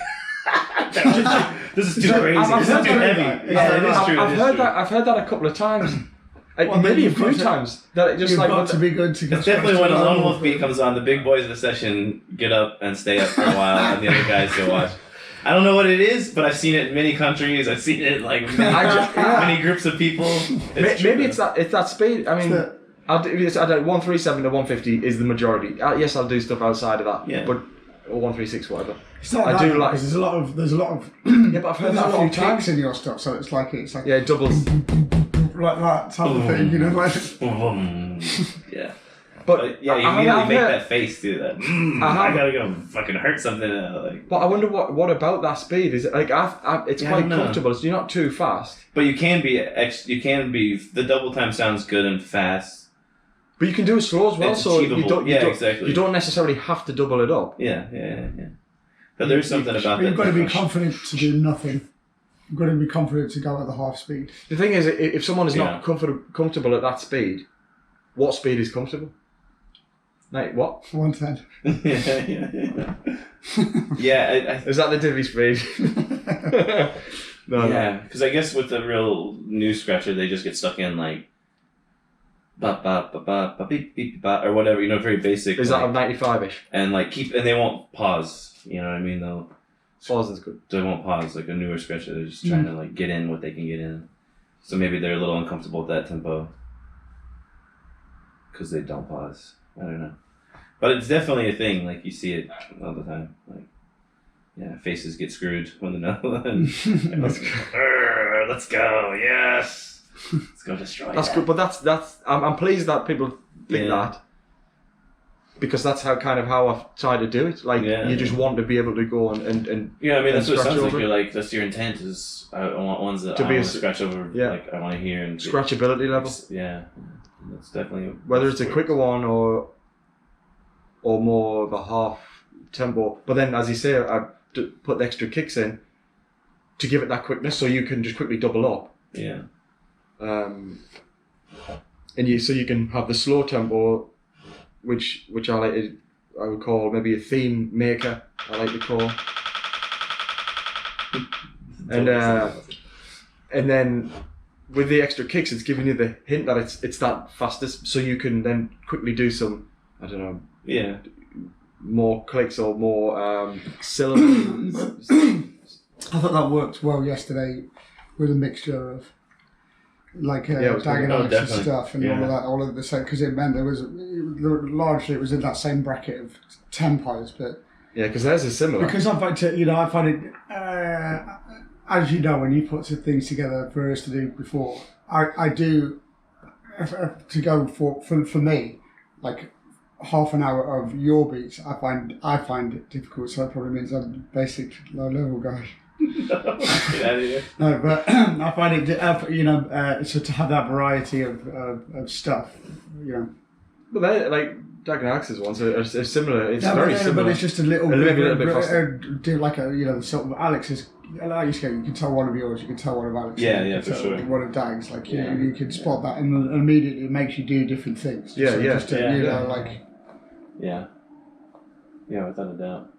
This is too crazy. This is too heavy. Yeah, it is true. I've heard that a couple of times. Maybe a few times. That it just You've like got to be good to get. It's definitely when a Lone Wolf beat comes on, the big boys of the session get up and stay up for a while, and the other guys go watch. I don't know what it is, but I've seen it in many countries. I've seen it in like many groups of people. Maybe it's that speed. I mean, I'll do 137 to 150 is the majority. Yes, I'll do stuff outside of that. Yeah. But or 136, whatever. It's not I that, do like. because there's a lot of Yeah, but I've heard there's that a a lot few of times. kicks in your stuff, so it's like Yeah, it doubles. like that type of thing, you know, like. Yeah. But yeah, you I immediately make heard- that face do that. I gotta go fucking hurt something now. Like. But I wonder what about that speed is it like? It's Yeah, I quite don't know. comfortable. It's, you're not too fast, But you can be the double time sounds good and fast. but you can do it slow as well. It's So you achievable. don't. Yeah, exactly. You don't necessarily have to double it up. Yeah. But there's something about that. You've got to be tempo. confident to do nothing. You've got to be confident to go at the half speed. The thing is, if someone is not Yeah. comfortable at that speed, what speed is comfortable? Like what? 110. Yeah, Is that the divvy speed? No. yeah, because I guess with the real new scratcher, they just get stuck in like ba ba ba ba ba beep beep ba or whatever, you know, very basic. Is that a like, 95-ish? and like and they won't pause. You know what I mean? Pause is good. They won't pause like a newer scratcher. They're just trying to like get in what they can get in. So maybe they're a little uncomfortable with that tempo because they don't pause. I don't know, but it's definitely a thing. Like you see it all the time. Like, yeah, faces get screwed when the let's go. Yes, let's go destroy. That's that. good, but that's. I'm pleased that people think that, because that's how I've tried to do it. Like you just want to be able to go and Yeah, I mean that's what it scratch sounds like. over. You're like that's your intent is I want ones that To I be want a to scratch over. yeah. Like I want to hear and scratchability level. Yeah, that's definitely Whether it's a quicker one or more of a half tempo. But then, as you say, I put the extra kicks in to give it that quickness, so you can just quickly double up. Yeah. And so you can have the slow tempo, which I would call maybe a theme maker. I like to call. And then with the extra kicks, it's giving you the hint that it's that fastest, so you can then quickly do some, I don't know, Yeah. more clicks or more syllables. I thought that worked well yesterday with a mixture of like it was good. diagonal definitely. stuff and all of the same, because it meant largely it was in that same bracket of tempos, but Yeah, because theirs is similar. because I find it as you know, when you put some things together for us to do before, I do to go for me like half an hour of your beats. I find it difficult, so it probably means I'm a basic low level guy. Get out of here. No, but I find it, so to have that variety of stuff, you know. But they like Diagonal Axis ones are similar. It's No, very but similar. it's just a little maybe a little bit bit faster. do like a sort of Alex's. Like you say, you can tell one of yours, you can tell one of Alex's. Yeah, you yeah, can for tell sure. One of Dag's, like you can spot that, and immediately it makes you do different things. Yeah, yeah. Just to, Yeah, you yeah. know, like. Yeah. Yeah, without a doubt.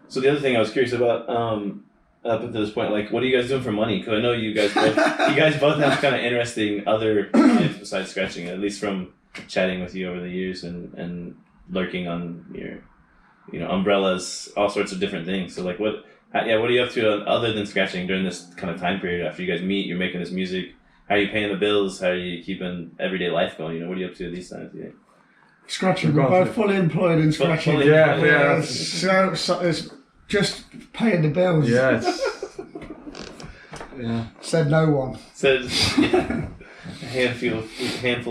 So the other thing I was curious about, up until this point, like, what are you guys doing for money? Because I know you guys both have kind of interesting other lives besides scratching, at least from chatting with you over the years and lurking on your, umbrellas, all sorts of different things. So like, what are you up to other than scratching during this kind of time period after you guys meet? You're making this music. How are you paying the bills? How are you keeping everyday life going? What are you up to these times? Yeah. Scratching. We're both fully employed in scratching. Fully Yeah. So it's just paying the bills. Yeah. Yeah. Said no one. Says a handful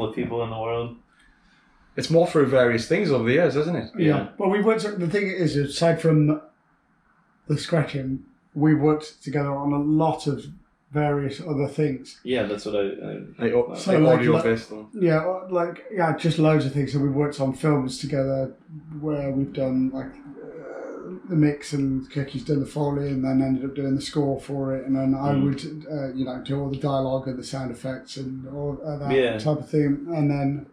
of people in the world. It's more through various things over the years, isn't it? Yeah. Well, we worked. The thing is, aside from the scratching, we worked together on a lot of various other things. Yeah, that's what Like So, audio based. Yeah, just loads of things. So we've worked on films together where we've done the mix, and Kirky's done the Foley, and then ended up doing the score for it, and then I would do all the dialogue and the sound effects and all that type of thing, and then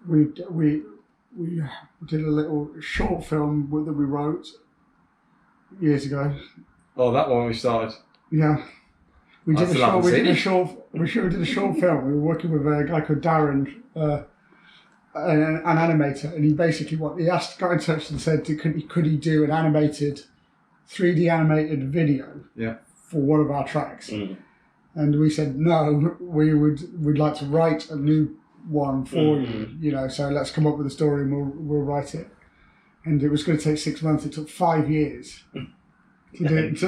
we did a little short film that we wrote years ago. Oh, that one we started. Yeah. We did I a short film. We were working with a guy called Darren, an animator, and he basically got in touch and said, could he do an animated, 3D animated video for one of our tracks? And we said no, we'd like to write a new one for you, so let's come up with a story and we'll write it. And it was going to take 6 months. It took 5 years to do it.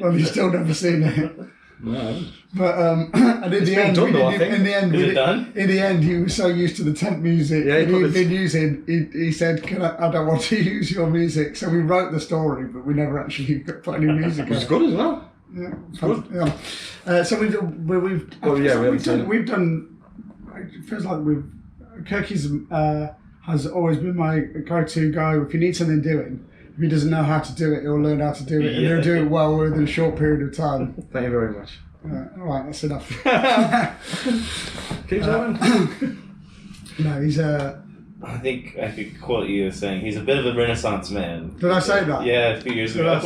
Well, you've still never seen it. No. But and in the end, he was so used to the temp music that he'd been using. He said, I don't want to use your music." So we wrote the story, but we never actually put any music. It was good as well. Yeah, so we've done. It feels like Kirky's has always been my go-to guy. If you need something doing, if he doesn't know how to do it, he'll learn how to do it, and he'll do it well within a short period of time. Thank you very much. All right, that's enough. Keep going. No, he's I think I could quote you as saying he's a bit of a Renaissance man. Did I say that? Yeah, a few years ago.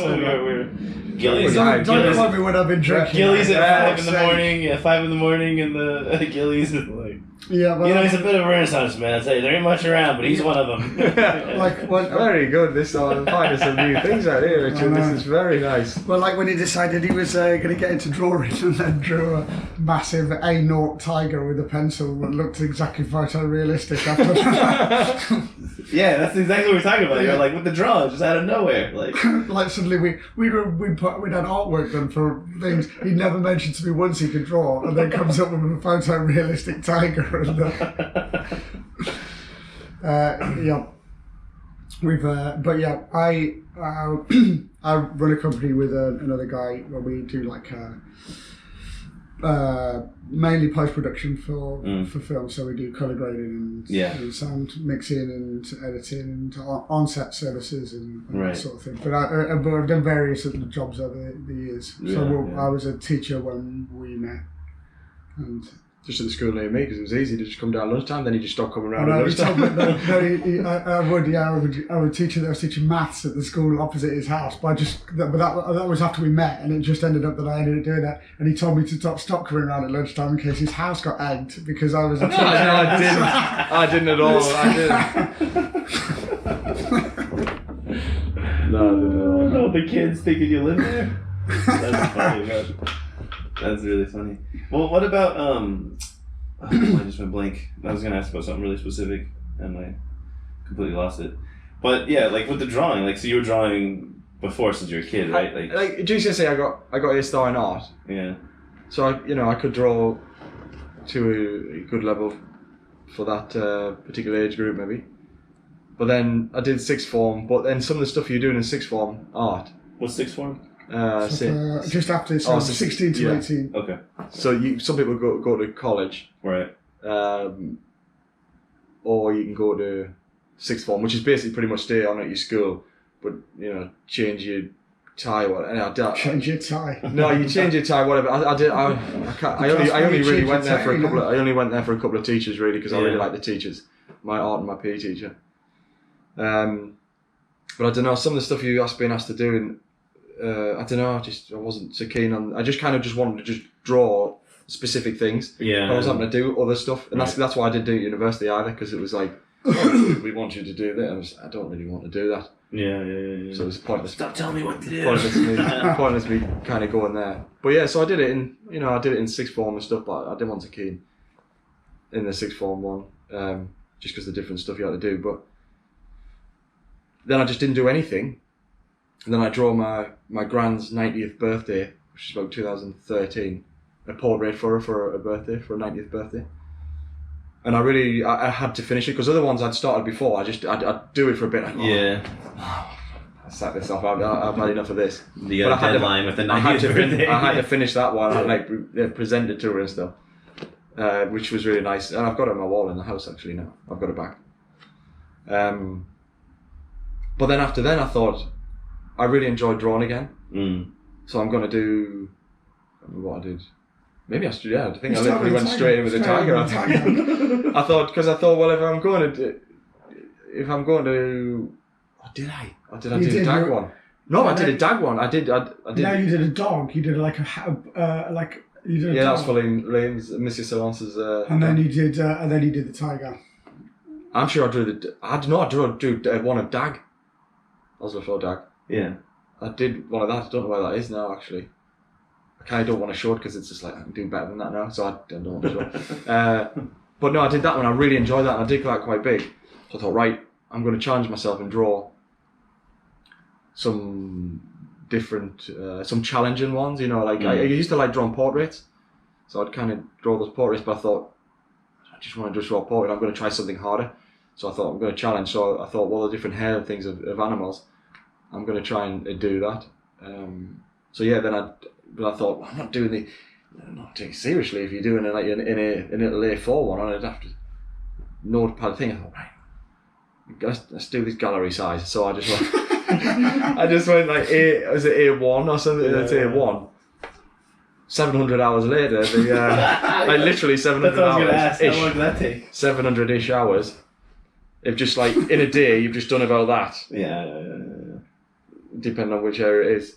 Gillies. Don't remind me when I've been drinking. Gillies at 5 in the morning. Yeah, 5 in the morning, and the Gillies is like. Yeah, well, he's a bit of a Renaissance man. I'd say there ain't much around, but he's one of them. Very good. This finding some new things out here, Richard. This is very nice. Well, like when he decided he was going to get into drawing, and then drew a massive A0 tiger with a pencil that looked exactly photorealistic after that. Yeah, that's exactly what we're talking about. You're like with the drawing, just out of nowhere, like suddenly we'd had artwork done for things he'd never mentioned to me once he could draw, and then comes up with a photorealistic tiger. I run a company with another guy where we do like mainly post-production for film, so we do colour grading and sound mixing and editing and on-set services and that sort of thing. But I've done various other jobs over the years. I was a teacher when we met, and just at the school near me, because it was easy to just come down lunchtime, then he just stopped coming around at lunchtime. I would teach. I was teaching maths at the school opposite his house, but that was after we met, and it just ended up that I ended up doing that. And he told me to stop coming around at lunchtime in case his house got egged because I was a teacher. No, I didn't. I didn't at all. I didn't. No, I didn't at all. No, the kids thinking you live there. That's funny, man. That's really funny. Well, what about I just went blank. I was gonna ask about something really specific, and I completely lost it. But yeah, like with the drawing, like so you were drawing before since you were a kid, right? Like GCSE, I got A star in art. Yeah. So I could draw to a good level for that particular age group, maybe. But then I did sixth form. But then some of the stuff you're doing in sixth form art. What's sixth form? Just after 16 to 18. Okay. So some people go to college, right? Or you can go to sixth form, which is basically pretty much stay on at your school, but change your tie or whatever. Change your tie. No, you change your tie, whatever. I only really went there for a couple. I only went there for a couple of teachers really because I really like the teachers, my art and my PE teacher. But I don't know, some of the stuff you been asked to do and. I don't know. I wasn't so keen on. I just wanted to just draw specific things. Yeah. I wasn't going to do other stuff, and that's why I didn't do university either, because it was like, we want you to do that. I don't really want to do that. Yeah. So it was pointless. Stop telling me what to do. Pointless me kind of going there. But yeah, so I did it in sixth form and stuff, but I didn't want to keen in the sixth form one. just because the different stuff you had to do. But then I just didn't do anything. And then I drew my grand's 90th birthday, which is about 2013, a portrait for her for a birthday, for a 90th birthday. And I had to finish it, because other ones I'd started before. I'd do it for a bit. I sacked this off. I've had enough of this. The deadline with the 90th birthday. I had to finish that one. I present it to her and stuff, which was really nice. And I've got it on my wall in the house actually now. I've got it back. But then after then, I thought I really enjoyed drawing again. So I'm going to do what I did. Maybe I should. Yeah, I think I literally went straight in with the tiger. I thought, well, if I'm going to, what did I? Or did I do a dag one? No, I did a dag one. I did. No, you did a dog. You did like you did. That was for Liam's Monsieur Solance's. And then you did the tiger. I'm sure I drew I drew one of dag. Nozzle for dag. Yeah. I did one of that. I don't know where that is now actually. I kind of don't want to show it because it's just like I can do better than that now, so I don't want to show it. But no, I did that one. I really enjoyed that, and I did that quite big. So I thought, right, I'm going to challenge myself and draw some different, some challenging ones. You know, like I used to like drawing portraits, so I'd kind of draw those portraits. But I thought, I just want to draw a portrait. I'm going to try something harder. So I thought I'm going to challenge. So I thought, well, the different hair and things of animals, I'm going to try and do that. So yeah, but I thought, I'm not taking it seriously. If you're doing it like in a little A4 one, I'd have to notepad thing. I thought, right, let's do this gallery size. So I just went, like was it A1 or something? That's A1. 700 hours later, like literally 700 That's what I was going to ask. ish. How long did that take? 700-ish hours. If just like in a day, you've just done about that. Yeah. Depending on which area it is.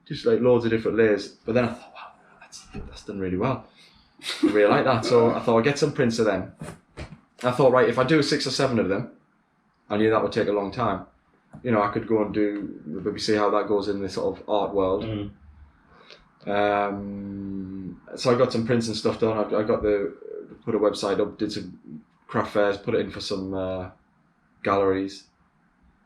Just like loads of different layers. But then I thought, wow, that's done really well. I really like that. So I thought I'd get some prints of them. I thought, right, if I do 6 or 7 of them, I knew that would take a long time. You know, I could go and maybe see how that goes in the sort of art world. So I got some prints and stuff done. I put a website up, did some craft fairs, put it in for some galleries.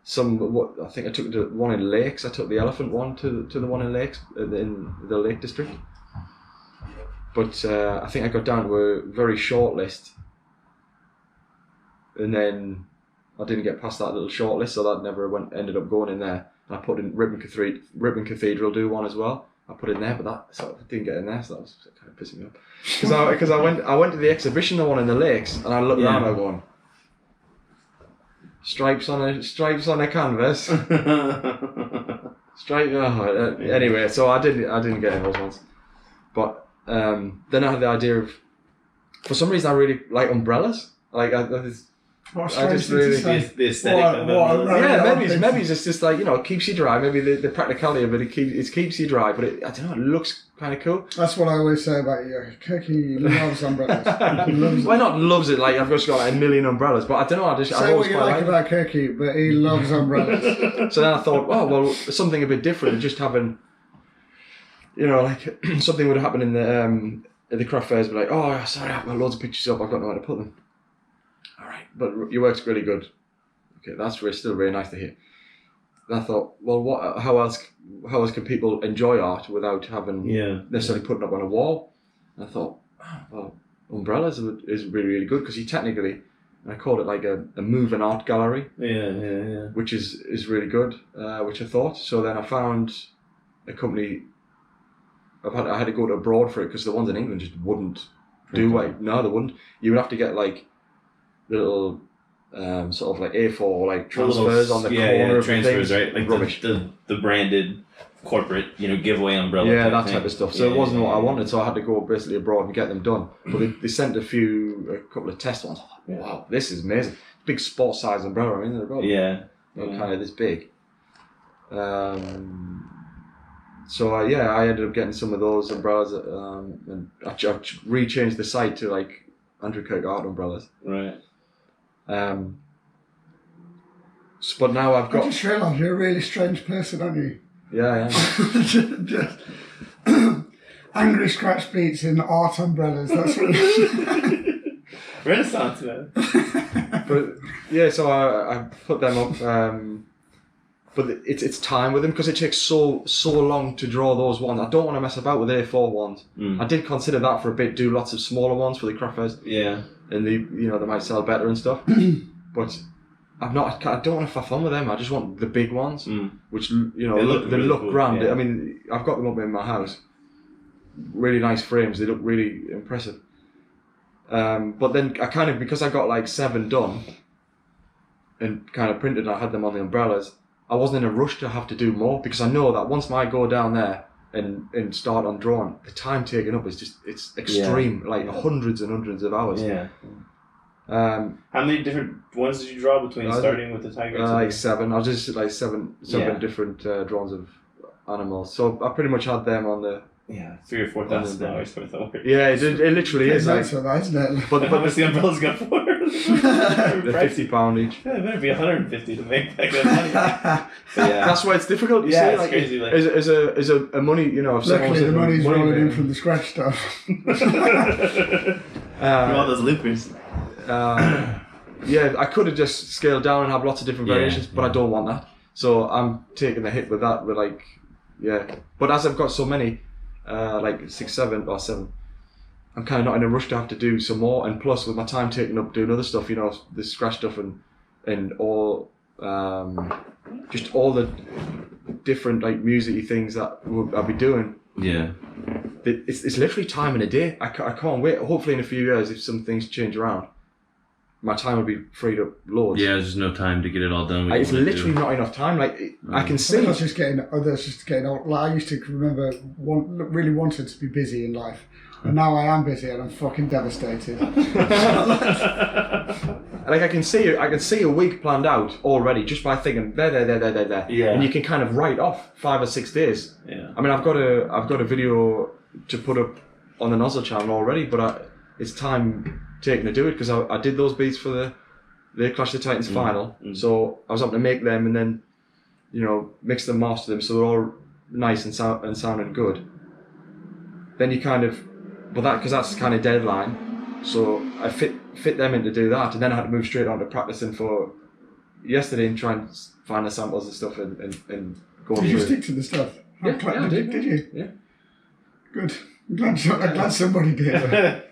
I think I took the one in Lakes. I took the elephant one to the one in Lakes, in the Lake District. But I think I got down to a very short list, and then I didn't get past that little short list, so that never ended up going in there. And I put in Ripon Cathedral do one as well. I put in there, but that sort of didn't get in there, so that was kind of pissing me off. Because I went to the exhibition, the one in the Lakes, and I looked around and I going, stripes on a canvas. Anyway, so I didn't get in those ones. But then I had the idea of, for some reason I really like umbrellas. Like I just really the aesthetic of it. Maybe it's just like, you know, it keeps you dry. Maybe the practicality of it keeps you dry, but I don't know, it looks kind of cool. That's what I always say about you. Kirky loves umbrellas. Well, not loves it, like I've just got like a million umbrellas, but I don't know. Say what you like about Kirky, but he loves umbrellas. So then I thought, oh well, something a bit different, just having, you know, like something would happen in the craft fairs, be like, oh sorry, I've got loads of pictures up, I've got nowhere to put them. All right, but your work's really good. Okay, that's still really nice to hear. And I thought, well, how else can people enjoy art without having necessarily putting up on a wall? And I thought, well, umbrellas is really, really good, because you technically, and I called it like a moving art gallery. Yeah. Which is really good, which I thought. So then I found a company. I had to go to abroad for it, because the ones in England just wouldn't do it. No, they wouldn't. You would have to get like little sort of like A4 like transfers on the corner of transfers, things. Right? Like rubbish. The branded corporate, you know, giveaway umbrella. Yeah, that type of stuff. So it wasn't what I wanted, so I had to go basically abroad and get them done. But they sent a couple of test ones. Wow, this is amazing. Big sports size umbrella. I mean, they're about kind of this big. So I ended up getting some of those umbrellas, and I rechanged the site to like Andrew Kirk art umbrellas. Right. But now I've got. I just realised you're a really strange person, aren't you? Yeah. Just angry scratch beats in art umbrellas. That's what. Renaissance man. But yeah, so I put them up. But it's time with them because it takes so long to draw those ones. I don't want to mess about with A4 ones. I did consider that for a bit. Do lots of smaller ones for the craft fairs. Yeah. And they might sell better and stuff. But I don't want to faff on with them. I just want the big ones, which they look really cool, grand. yeah. I mean, I've got them up in my house. Really nice frames. They look really impressive. But then because I got like 7 done and kind of printed, and I had them on the umbrellas. I wasn't in a rush to have to do more because I know that once I go down there and start on drawing, the time taken up is it's extreme, hundreds and hundreds of hours. Yeah. How many different ones did you draw between starting with the tiger? Like 7. I was just like seven different drawings of animals. So I pretty much had them on the. Yeah, $3,000 or $4,000 worth of work. Yeah, it literally is. That's so nice, isn't it? But How much the umbrellas got for? They're £50 each. Yeah, it better be $150 to make that kind of money. But yeah, That's why it's difficult. You see, it's like, crazy. Like, as a money, if Luckily, the money's money rolling in man. from the scratch stuff. all those loopers. Yeah, I could have just scaled down and have lots of different variations, but I don't want that. So I'm taking the hit with that. But as I've got so many, like 6, 7, or 7, I'm kind of not in a rush to have to do some more. And plus, with my time taken up doing other stuff, the scratch stuff and all, just all the different like music-y things that I'll be doing. Yeah. It's literally time in a day. I can't wait. Hopefully in a few years, if some things change around, my time will be freed up loads. Yeah, there's just no time to get it all done. It's literally not enough time. Like I can see. That's just getting old. Like, I used to remember really wanted to be busy in life, and now I am busy and I'm fucking devastated. Like I can see a week planned out already just by thinking there. Yeah. And you can kind of write off 5 or 6 days. Yeah. I mean, I've got a video to put up on the Nozzle channel already, but it's time taken to do it because I did those beats for the Clash of the Titans final. So I was up to make them and then, mix them, master them, so they're all nice and sounding good. Then you because that's kind of deadline. So I fit them in to do that, and then I had to move straight on to practicing for yesterday and try and find the samples and stuff and go Did you through. stick to the stuff? Yeah, I did. Did you? Yeah. Good. I'm glad somebody did.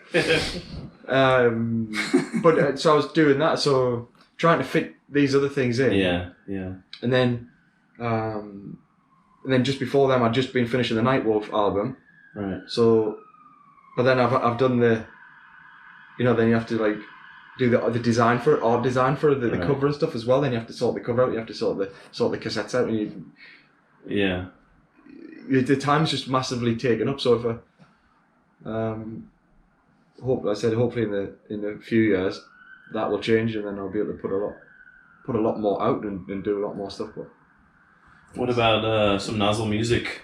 But so I was doing that, so trying to fit these other things in. Yeah. And then just before them, I'd just been finishing the Nightwolf album. Right. So, but then I've done the, then you have to like do the design for it, art design for the cover and stuff as well. Then you have to sort the cover out. You have to sort the cassettes out, and the time's just massively taken up. So if hopefully in a few years that will change, and then I'll be able to put a lot more out and do a lot more stuff. But what about some Nozzle music?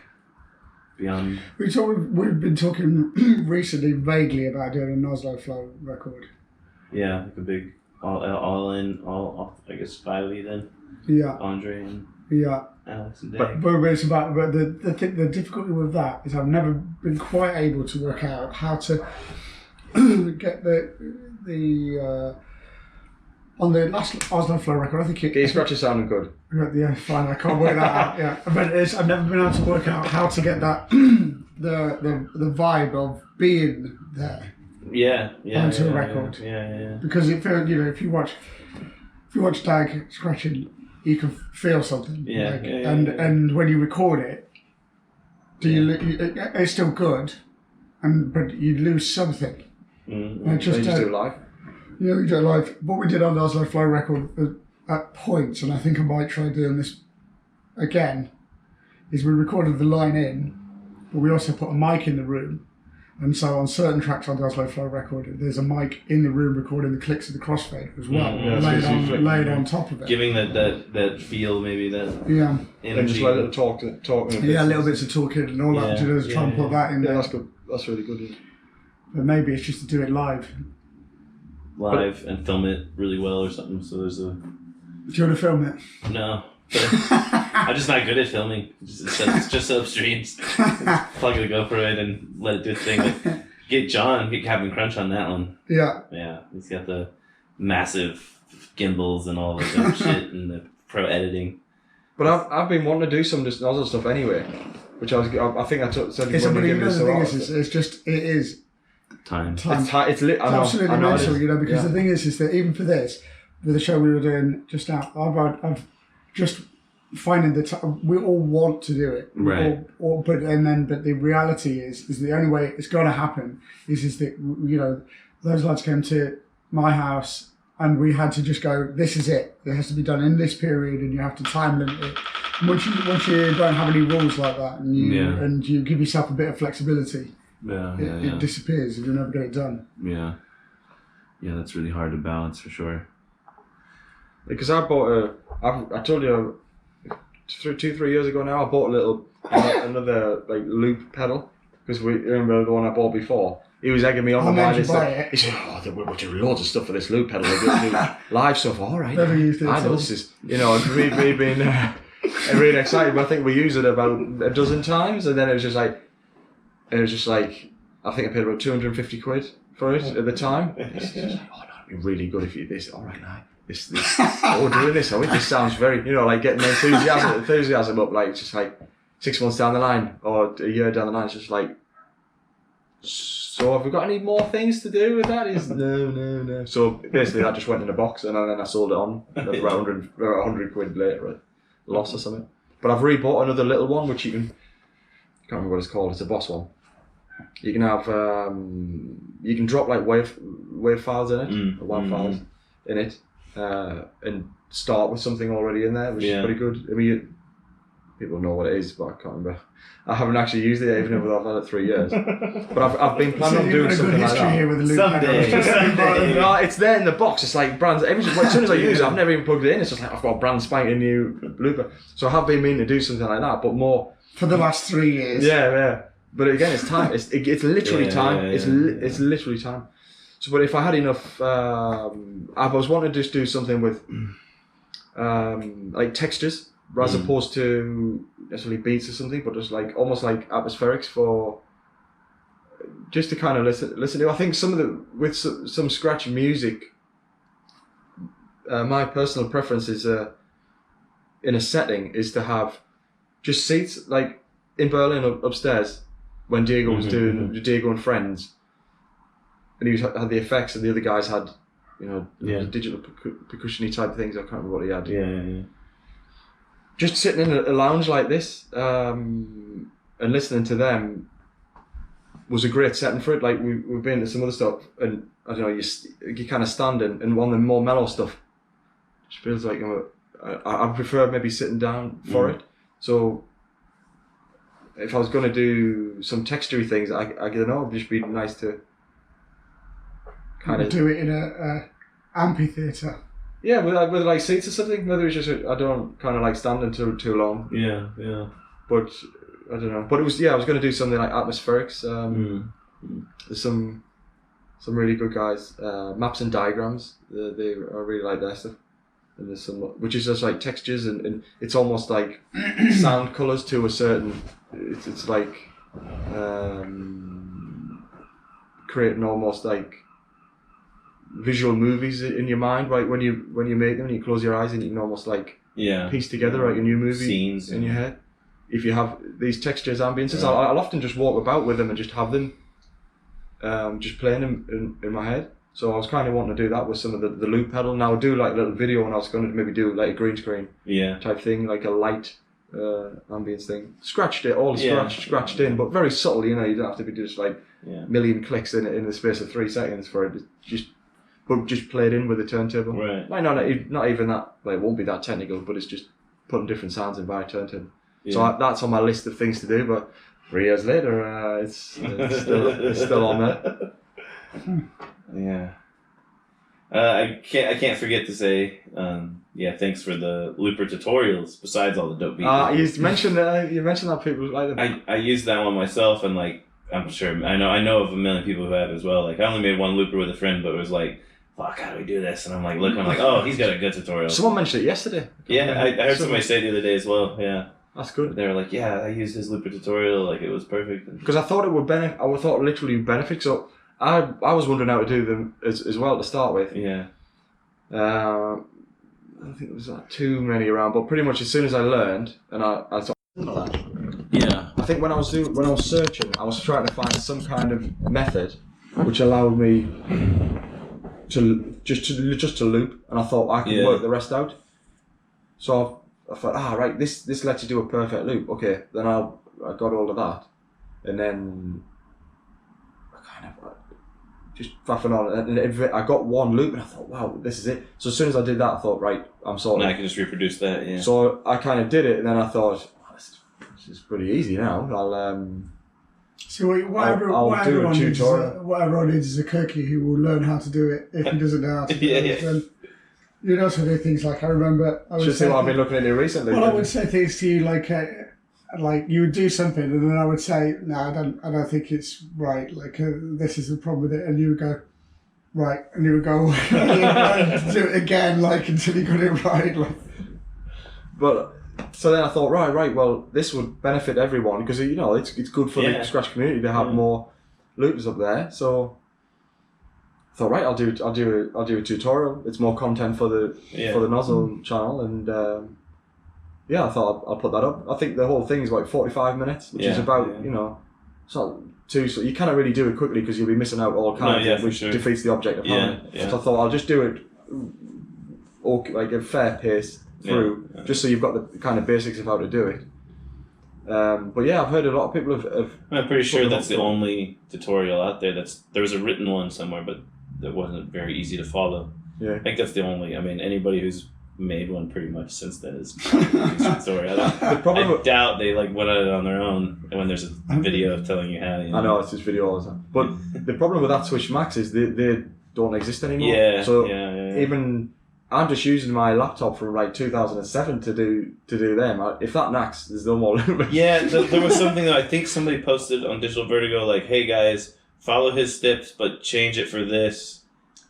Beyond. We've been talking recently vaguely about doing a NOZL flow record. Yeah, like a big all I guess 5 then. Yeah. Andre and Alex and Dave. But it's about the difficulty with that is I've never been quite able to work out how to get the on the last Oslo Flow record. I think get your scratches sounding good. Yeah, fine. I can't work that out. Yeah, but I've never been able to work out how to get that the vibe of being there. Yeah. Onto a record. Yeah. Because it feels, if you watch Dag scratching, you can feel something. And when you record it, it's still good, but you lose something. Mm-hmm. You just do it live. Yeah, we do it live. What we did on the Oslo Flow record at points, and I think I might try doing this again, is we recorded the line in, but we also put a mic in the room. And so on certain tracks on the Oslo Flow record, there's a mic in the room recording the clicks of the crossfader as well, laid on top of it. Giving that feel, maybe that energy. And just let it talk. Little bits of talking and all that. Just try and put that in there. That's good. That's really good. Yeah. But maybe it's just to do it live. And film it really well or something. So there's a. Do you want to film it? No. I'm just not good at filming. It's just upstreams. Plug the GoPro in and let it do its thing. But get Captain Crunch on that one. Yeah. Yeah, he's got the massive gimbals and all that dumb shit and the pro editing. But I've been wanting to do some just Nozzle stuff anyway, which I think I said It's when but you you gave me know, this the thing award. is, it is Time. time. It's Absolutely I know it mental, is. you know, because Yeah. the thing is that even for this, with the show we were doing just now, I've just finding the time. We all want to do it, Right. But the reality is the only way it's going to happen is that, you know, those lads came to my house and we had to just go, this is it. It has to be done in this period, and you have to time limit it. And once you don't have any rules like that, and you give yourself a bit of flexibility, it disappears and you'll never get it done. Yeah, that's really hard to balance for sure. Because I bought I told you 2-3 years ago now, I bought another like loop pedal, because we remember the one I bought before. He was egging me on to buy this. He said, "Oh, we'll do loads of stuff for this loop pedal. We'll do live stuff." All right, Never used it I at know all. this is, you know, we've been really excited. But I think we used it about a dozen times, and then it was just like, I think I paid about 250 quid for it at the time. It's just like, oh no, it'd be really good if you this. All right, now this we're doing this. Oh, this sounds very, you know, like getting the enthusiasm up. Like just like 6 months down the line or a year down the line, it's just like. So have we got any more things to do with that? No. So basically that just went in a box, and then I sold it on about 100 quid later, right? Loss or something. But I've rebought another little one, which you can, I can't remember what it's called, it's a Boss one. You can have, you can drop like wave files in it, or WAV files in it, and start with something already in there, which is pretty good. I mean, people know what it is, but I can't remember. I haven't actually used it even though I've had it 3 years. But I've been planning on doing something like that. Here with the loop Someday. No, it's there in the box. It's like brands. As soon as I use it, I've never even plugged it in. It's just like I've got a brand spanking new looper. So I have been meaning to do something like that, but more for the last 3 years. Yeah. But again, it's time. It's literally time. It's literally time. So, but if I had enough, I was wanting to just do something with like textures, as opposed to necessarily beats or something, but just like almost like atmospherics for just to kind of listen to. I think with some scratch music, my personal preference is in a setting is to have just seats like in Berlin upstairs when Diego was doing Diego and Friends, and he had the effects, and the other guys had, you know, digital percussion-y type things. I can't remember what he had. Yeah. Just sitting in a lounge like this and listening to them was a great setting for it. Like we've been to some other stuff, and I don't know, you kind of standing, and one of the more mellow stuff just feels like I prefer maybe sitting down for it. So if I was going to do some textury things, I don't know, it'd just be nice to kind of do it in a amphitheatre. Yeah, with like seats or something. Whether it's just I don't kind of like standing too long. Yeah. But I don't know. But it was I was going to do something like atmospherics. There's some really good guys. Maps and Diagrams. I really like their stuff. And there's some which is just like textures and it's almost like sound colours to a certain. It's like creating almost like visual movies in your mind, right? When you make them, and you close your eyes and you can almost like piece together like a new movie scenes in your head. If you have these textures, ambiences, I'll often just walk about with them and just have them just playing them in my head. So I was kind of wanting to do that with some of the loop pedal. Now I do like a little video, and I was going to maybe do like a green screen type thing, like a light ambience thing. Scratched in, but very subtle. You know, you don't have to be just like million clicks in the space of 3 seconds for it. Just played in with a turntable. Right. Like not even that. Like it won't be that technical, but it's just putting different sounds in by a turntable. Yeah. So that's on my list of things to do. But 3 years later, it's still on there. Yeah. I can't forget to say thanks for the looper tutorials. Besides all the dope beats. You mentioned that people like them. I used that one myself, and like I'm sure I know of a million people who have as well. Like I only made one looper with a friend, but it was like, fuck, how do we do this? And I'm like, oh, he's got a good tutorial. Someone mentioned it yesterday. Yeah, I heard somebody say it the other day as well. Yeah, that's good. They were like, yeah, I used his looper tutorial, like it was perfect. Because I thought it would benefit. I thought literally benefit. So I was wondering how to do them as well to start with. Yeah. I don't think there was too many around, but pretty much as soon as I learned, and I thought, Yeah. I think when I was searching, I was trying to find some kind of method which allowed me to loop, and I thought I could work the rest out. So I thought, right, this lets you do a perfect loop. Okay, then I got all of that, and then I kind of just faffing on, and I got one loop, and I thought, wow, this is it. So as soon as I did that, I thought, right, I'm sorted. Now I can just reproduce that. Yeah. So I kind of did it, and then I thought, this is pretty easy now. So what everyone needs is a cookie who will learn how to do it if he doesn't know how to do it. Then you'd also do things like, I remember... Should see what I've been looking at here recently. Well, I would say things to you like you would do something, and then I would say, no, I don't think it's right. This is the problem with it, and you would go, right, and you would go away, and do it again, until you got it right. But so then I thought, right, well, this would benefit everyone because it's good for the Scratch community to have more loopers up there. So I thought, right, I'll do a tutorial. It's more content for the Nozzle channel, and I thought I'll put that up. I think the whole thing is like 45 minutes, which is about it's not too. So you cannot really do it quickly because you'll be missing out all kinds, which defeats the object of having it. So I thought I'll just do it like a fair pace through, just so you've got the kind of basics of how to do it. But yeah, I've heard a lot of people have I'm pretty sure that's the only tutorial out there. There was a written one somewhere, but that wasn't very easy to follow. Yeah, I think that's the only. I mean, anybody who's made one pretty much since then is probably a tutorial. I doubt they went at it on their own when there's a video telling you how. I know it's this video all the time. But the problem with that Switch Max is they don't exist anymore. Even I'm just using my laptop from 2007 to do them. If that knacks, there's no more loopers. Yeah, there was something that I think somebody posted on Digital Vertigo, like, hey guys, follow his steps, but change it for this.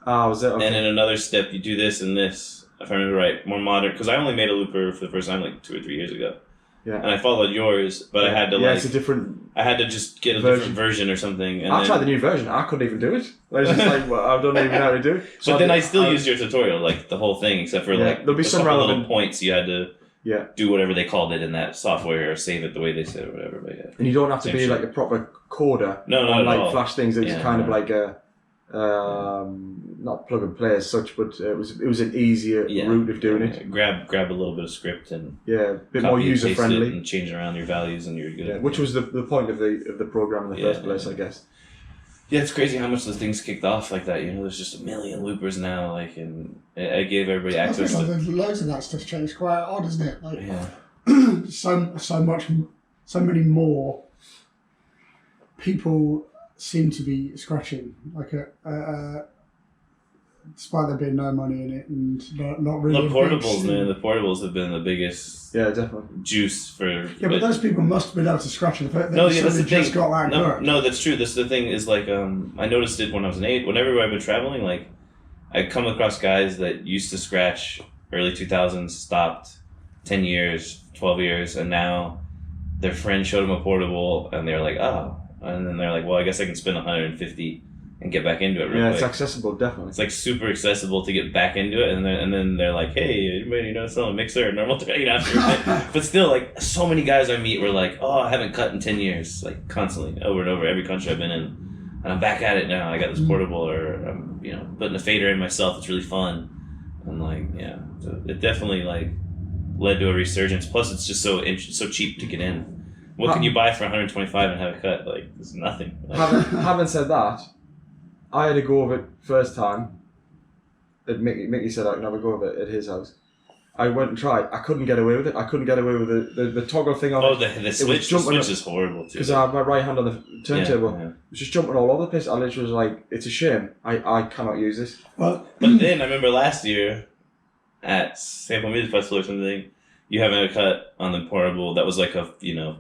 Was it? Okay. And in another step, you do this and this. If I remember right, more modern. Because I only made a looper for the first time 2 or 3 years ago. Yeah. And I followed yours, but I had to it's a different. I had to just get a different version or something. And I tried the new version. I couldn't even do it. I was just I don't even know how to do it. So but then I still used your tutorial, the whole thing, except for there'll be some relevant little points you had to do whatever they called it in that software or save it the way they said or whatever. But and you don't have to be a proper coder. No, Flash things. It's kind of like a. Not plug and play as such, but it was an easier route of doing it. Grab a little bit of script and a bit more user friendly, and change around your values, and you're good. Yeah, which was the point of the program in the first place, I guess. Yeah, it's crazy how much the things kicked off like that. There's just a million loopers now, and I gave everybody access to. Loads of that stuff's changed. Quite odd, isn't it? So many more people seem to be scratching despite there being no money in it and not really. The portables, man. The portables have been the biggest. Yeah, definitely. Juice for. Yeah, but those people must have been able to scratch it. That's the thing. No, that's true. That's the thing. Is I noticed it when I was an 8. Whenever I've been traveling, I come across guys that used to scratch early 2000s, stopped 10 years, 12 years, and now their friend showed them a portable, and they're like, oh. And then they're like, well, I guess I can spend $150 and get back into it real quick. It's accessible, definitely. It's super accessible to get back into it, and then they're like, hey, anybody sell a mixer or normal but still, so many guys I meet were like, oh, I haven't cut in 10 years, constantly, over and over, every country I've been in, and I'm back at it now. I got this portable, or I'm putting a fader in myself. It's really fun. And so it definitely led to a resurgence. Plus, it's just so cheap to get in. What can you buy for $125 and have it cut? There's nothing. Having said that, I had a go of it first time. Mickey said I can have a go of it at his house. I went and tried. I couldn't get away with it. I couldn't get away with the toggle thing on it. Oh, the switch. The switch is horrible too. Because I had my right hand on the turntable. Yeah. It was just jumping all over the place. I literally was like, it's a shame. I cannot use this. But then I remember last year at Sample Music Festival or something, you having a cut on the portable that was a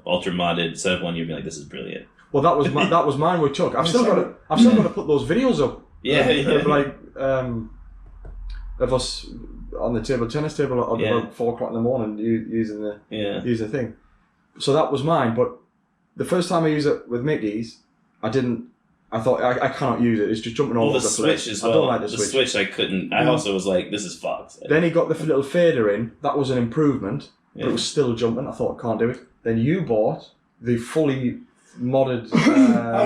ultra modded setup one. You'd be like, this is brilliant. Well, that was mine with Chuck. I've still got to put those videos up. Of us on the tennis table at about 4 o'clock in the morning using the thing. So that was mine. But the first time I used it with Mickey's, I didn't I thought I cannot use it. It's just jumping all Well, over the the place. switch as I well. don't like the switch. I couldn't. I also was like, this is Fox. Then he got the little fader in. That was an improvement, but it was still jumping. I thought I can't do it. Then you bought the fully modded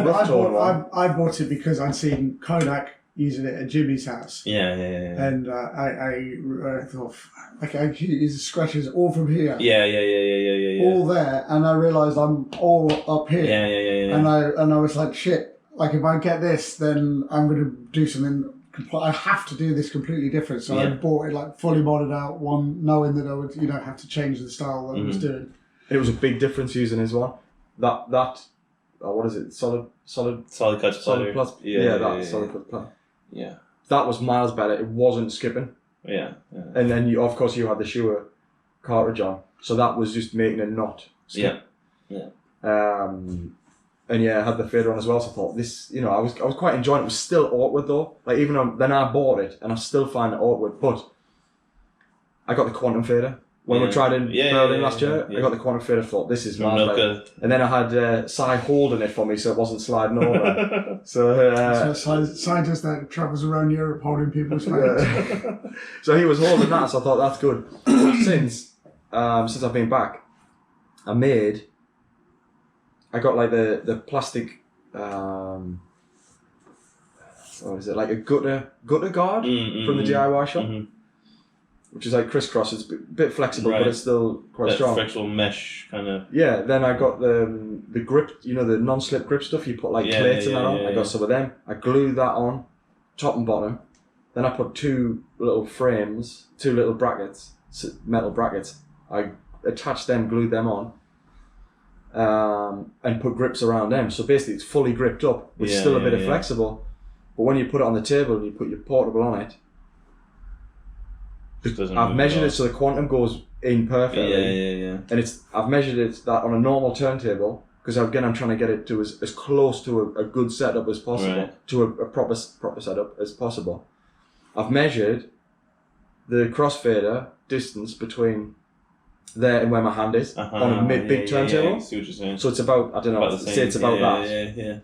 rough tone one. I bought it because I'd seen Kodak using it at Jimmy's house. Yeah. And I thought, okay, I can use the scratches all from here. Yeah. All there, and I realised I'm all up here. Yeah. And I was like, shit. Like if I get this, then I'm going to do something. I have to do this completely different. So I bought it like fully modded out one, knowing that I would, have to change the style that I was doing. It was a big difference using his one. That what is it? Solid Touch Solid Plus. Solid Plus Plus. Yeah. That was miles better. It wasn't skipping. Yeah. And then you had the Shure cartridge on, so that was just making a not skip. Yeah. And I had the fader on as well. So I thought this, I was quite enjoying it. It was still awkward though. Like even then I bought it and I still find it awkward. But I got the quantum fader when we tried in Berlin last year. I got the quantum fader. Thought this is miles better. And then I had Cy holding it for me so it wasn't sliding over. So scientist that travels around Europe holding people's phones. So he was holding that. So I thought that's good. But since I've been back, I got like the plastic, what is it, like a gutter guard from the DIY shop, which is like crisscross. It's a bit flexible, but it's still quite strong. Flexible mesh kind of. Yeah, then I got the grip, the non-slip grip stuff. You put like plates and that on. I got some of them. I glued that on, top and bottom. Then I put two little brackets, metal brackets. I attached them, glued them on. And put grips around them. So basically it's fully gripped up with still a bit of flexible. But when you put it on the table and you put your portable on it, I've measured it so the quantum goes in perfectly. Yeah. And I've measured it that on a normal turntable, because again I'm trying to get it to as close to a good setup as possible, to a proper setup as possible. I've measured the crossfader distance between there and where my hand is on a big turntable. I see what you're saying. So it's about, I don't know, say it's about that. Yeah.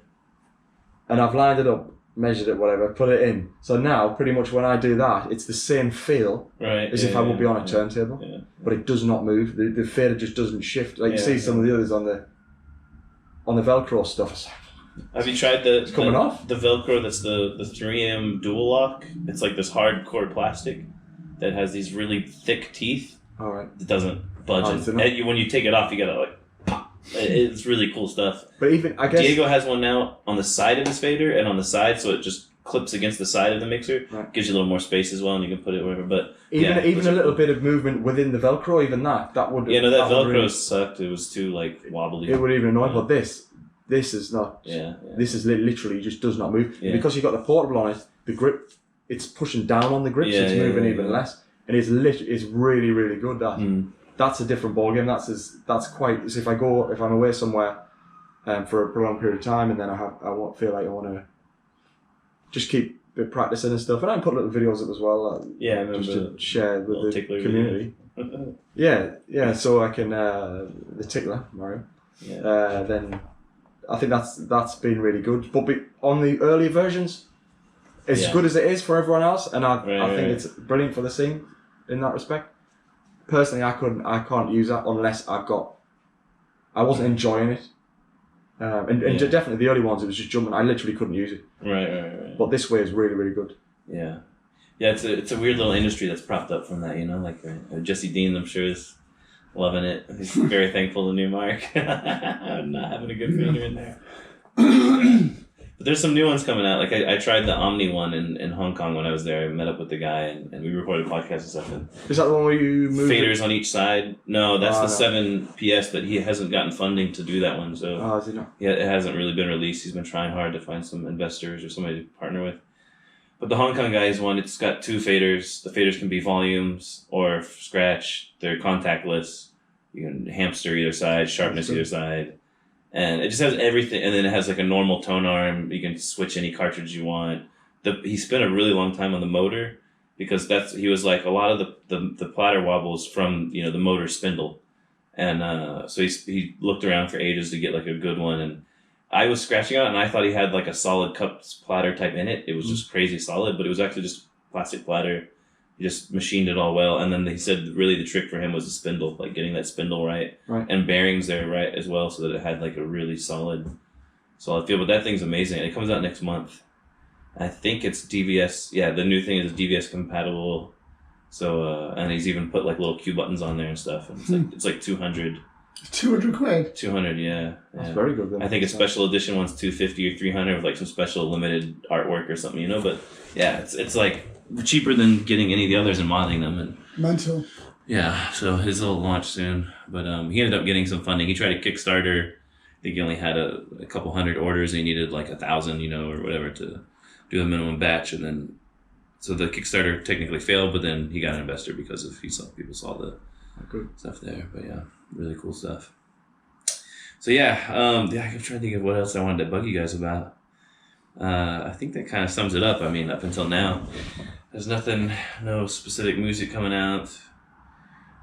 And I've lined it up, measured it, whatever, put it in. So now, pretty much when I do that, it's the same feel as if I would be on a turntable. Yeah. But it does not move. The fader just doesn't shift. Like you see some of the others on the Velcro stuff. Have you tried the coming off? The Velcro that's the 3M dual lock? It's like this hardcore plastic that has these really thick teeth. All right. It doesn't budge. When you take it off, you gotta like pop. It's really cool stuff. But even I guess Diego has one now on the side of his fader and on the side, so it just clips against the side of the mixer. Right. Gives you a little more space as well, and you can put it wherever. But even a little bit of movement within the Velcro, even that would. Yeah, no, that Velcro really sucked. It was too like wobbly. It would even annoy. But this is not. Yeah. This is literally just does not move. Yeah. Because you got the portable on it. The grip, it's pushing down on the grip, so it's moving even less. And it's really, really good. That's a different ballgame. That's quite. So if I'm away somewhere, for a prolonged period of time, and then I won't feel like I want to just keep practicing and stuff. And I can put little videos up as well. Just to share with the community. yeah. So I can the tickler Mario. Yeah. Then I think that's been really good. But on the earlier versions, as good as it is for everyone else, and I think it's brilliant for the scene in that respect. Personally, I can't use that unless I wasn't enjoying it. And definitely the early ones, it was just jumping. I literally couldn't use it. Right. But this way is really, really good. Yeah. It's a weird little industry that's propped up from that. Like Jesse Dean, I'm sure is loving it. He's very thankful to New Mark. I'm not having a good fader in there. But there's some new ones coming out. Like I tried the Omni one in Hong Kong when I was there. I met up with the guy and we recorded podcasts and stuff. And is that the one where you move faders on each side? No, that's the 7PS, but he hasn't gotten funding to do that one. So is he not? Yeah, it hasn't really been released. He's been trying hard to find some investors or somebody to partner with. But the Hong Kong guy's one, it's got two faders. The faders can be volumes or scratch. They're contactless. You can hamster either side, sharpness either side. And it just has everything, and then it has like a normal tone arm. You can switch any cartridge you want. He spent a really long time on the motor because he was like a lot of the platter wobbles from the motor spindle, and so he looked around for ages to get like a good one, and I was scratching on it, and I thought he had like a solid cup platter type in it. It was just crazy solid, but it was actually just plastic platter. He just machined it all well, and then he said really the trick for him was the spindle, like getting that spindle right. And bearings there right as well, so that it had like a really solid feel. But that thing's amazing. It comes out next month. I think it's DVS. Yeah, the new thing is DVS compatible. So and he's even put like little Q buttons on there and stuff. And it's like 200. 200 quid. 200, yeah. That's very good. Then. I think a special edition one's 250 or 300 with like some special limited artwork or something, you know. But yeah, it's like cheaper than getting any of the others and modding them. And mental. yeah, so his will launch soon. But he ended up getting some funding. He tried a Kickstarter. I think he only had a couple hundred orders. And he needed like 1,000, you know, or whatever to do the minimum batch, and then so the Kickstarter technically failed, but then he got an investor because of people saw the stuff there. But yeah, really cool stuff. So yeah, I'm trying to think of what else I wanted to bug you guys about. I think that kind of sums it up. I mean, up until now, there's no specific music coming out.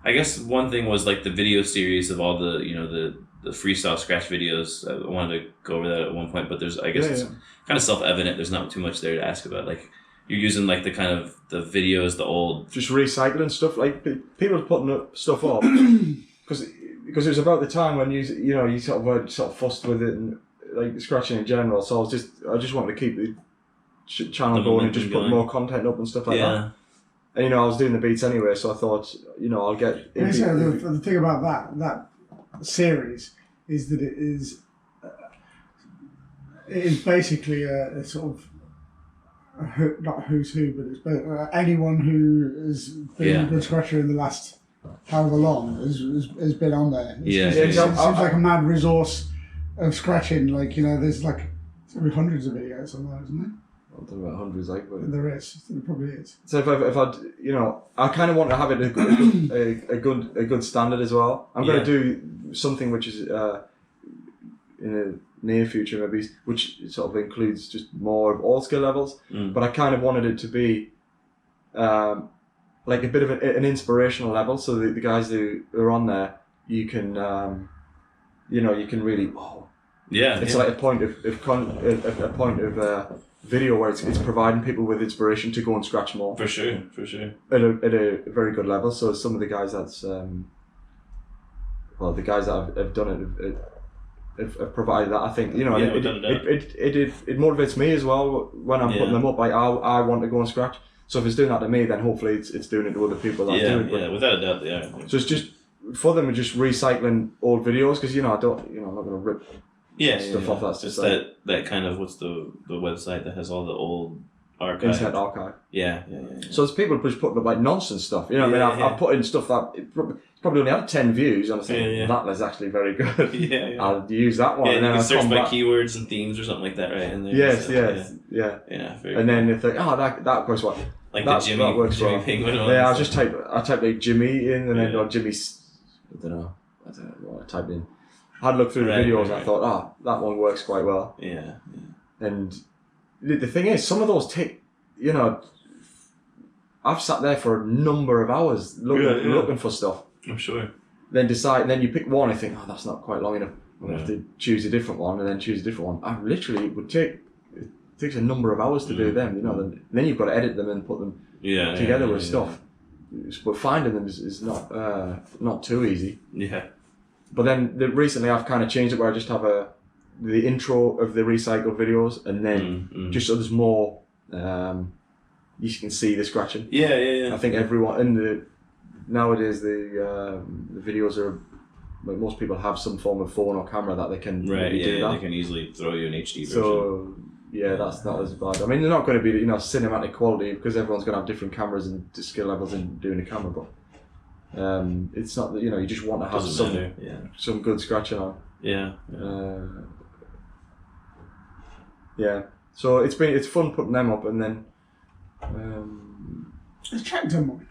I guess one thing was like the video series of all the, you know, the freestyle scratch videos. I wanted to go over that at one point, but it's kind of self-evident. There's not too much there to ask about. Like you're using like the kind of the videos, the old, just recycling stuff. Like people putting up stuff up because it was about the time when you sort of fussed with it and like scratching in general. So I just wanted to keep the channel going and just put more content up and stuff like that. And you know, I was doing the beats anyway, so I thought, you know, I'll get. The thing about that series is that it is basically a sort of not who's who, but it's anyone who has been a good scratcher in the last however long has been on there. It seems like a mad resource of scratching. Like, you know, there's like hundreds of videos on there, isn't there? I don't know about hundreds, like, but there is. There probably is. So if I'd, you know, I kind of want to have it a good standard as well. I'm going to do something which is in the near future maybe, which sort of includes just more of all skill levels. But I kind of wanted it to be like a bit of an inspirational level, so the guys who are on there, you can, you know, you can really. It's like a point of video where it's providing people with inspiration to go and scratch more. For sure. At a very good level. So some of the guys the guys that have done it have provided that. I think, you know, it motivates me as well when I'm putting them up. Like I want to go and scratch. So if it's doing that to me, then hopefully it's doing it to other people. Without a doubt, So it's just for them, just recycling old videos, because, you know, I'm not going to rip. Stuff off. That's just like, that kind of, what's the website that has all the old archive? Internet archive. Yeah. So there's people just putting up like nonsense stuff. You know what I mean? I've put in stuff that it's probably only had 10 views, and I think that was actually very good. I'll use that one. Yeah, and then you can search by keywords and themes or something like that, right? And yes. And then you think, that goes well. Like that, the Jimmy well. Penguin. Yeah, I typed like Jimmy in, and then or Jimmy's. I don't know what I typed in. I had a look through the videos and I thought, that one works quite well. Yeah. And the thing is, some of those take, you know, I've sat there for a number of hours looking for stuff. I'm sure. Then then you pick one and think, that's not quite long enough. I'm going to have to choose a different one and then choose a different one. It takes a number of hours to do them, you know. Then you've got to edit them and put them together with stuff. But finding them is not too easy. Yeah. But then recently I've kind of changed it where I just have the intro of the recycled videos, and then just so there's more, you can see the scratching. Yeah. I think everyone nowadays the videos are, like, most people have some form of phone or camera that they can do that. They can easily throw you an HD version. So that's not as bad. I mean, they're not going to be, you know, cinematic quality, because everyone's going to have different cameras and skill levels in doing a camera, but. It's not that, you know, you just want to have some good scratching on. So it's fun putting them up, and then Has checked him one?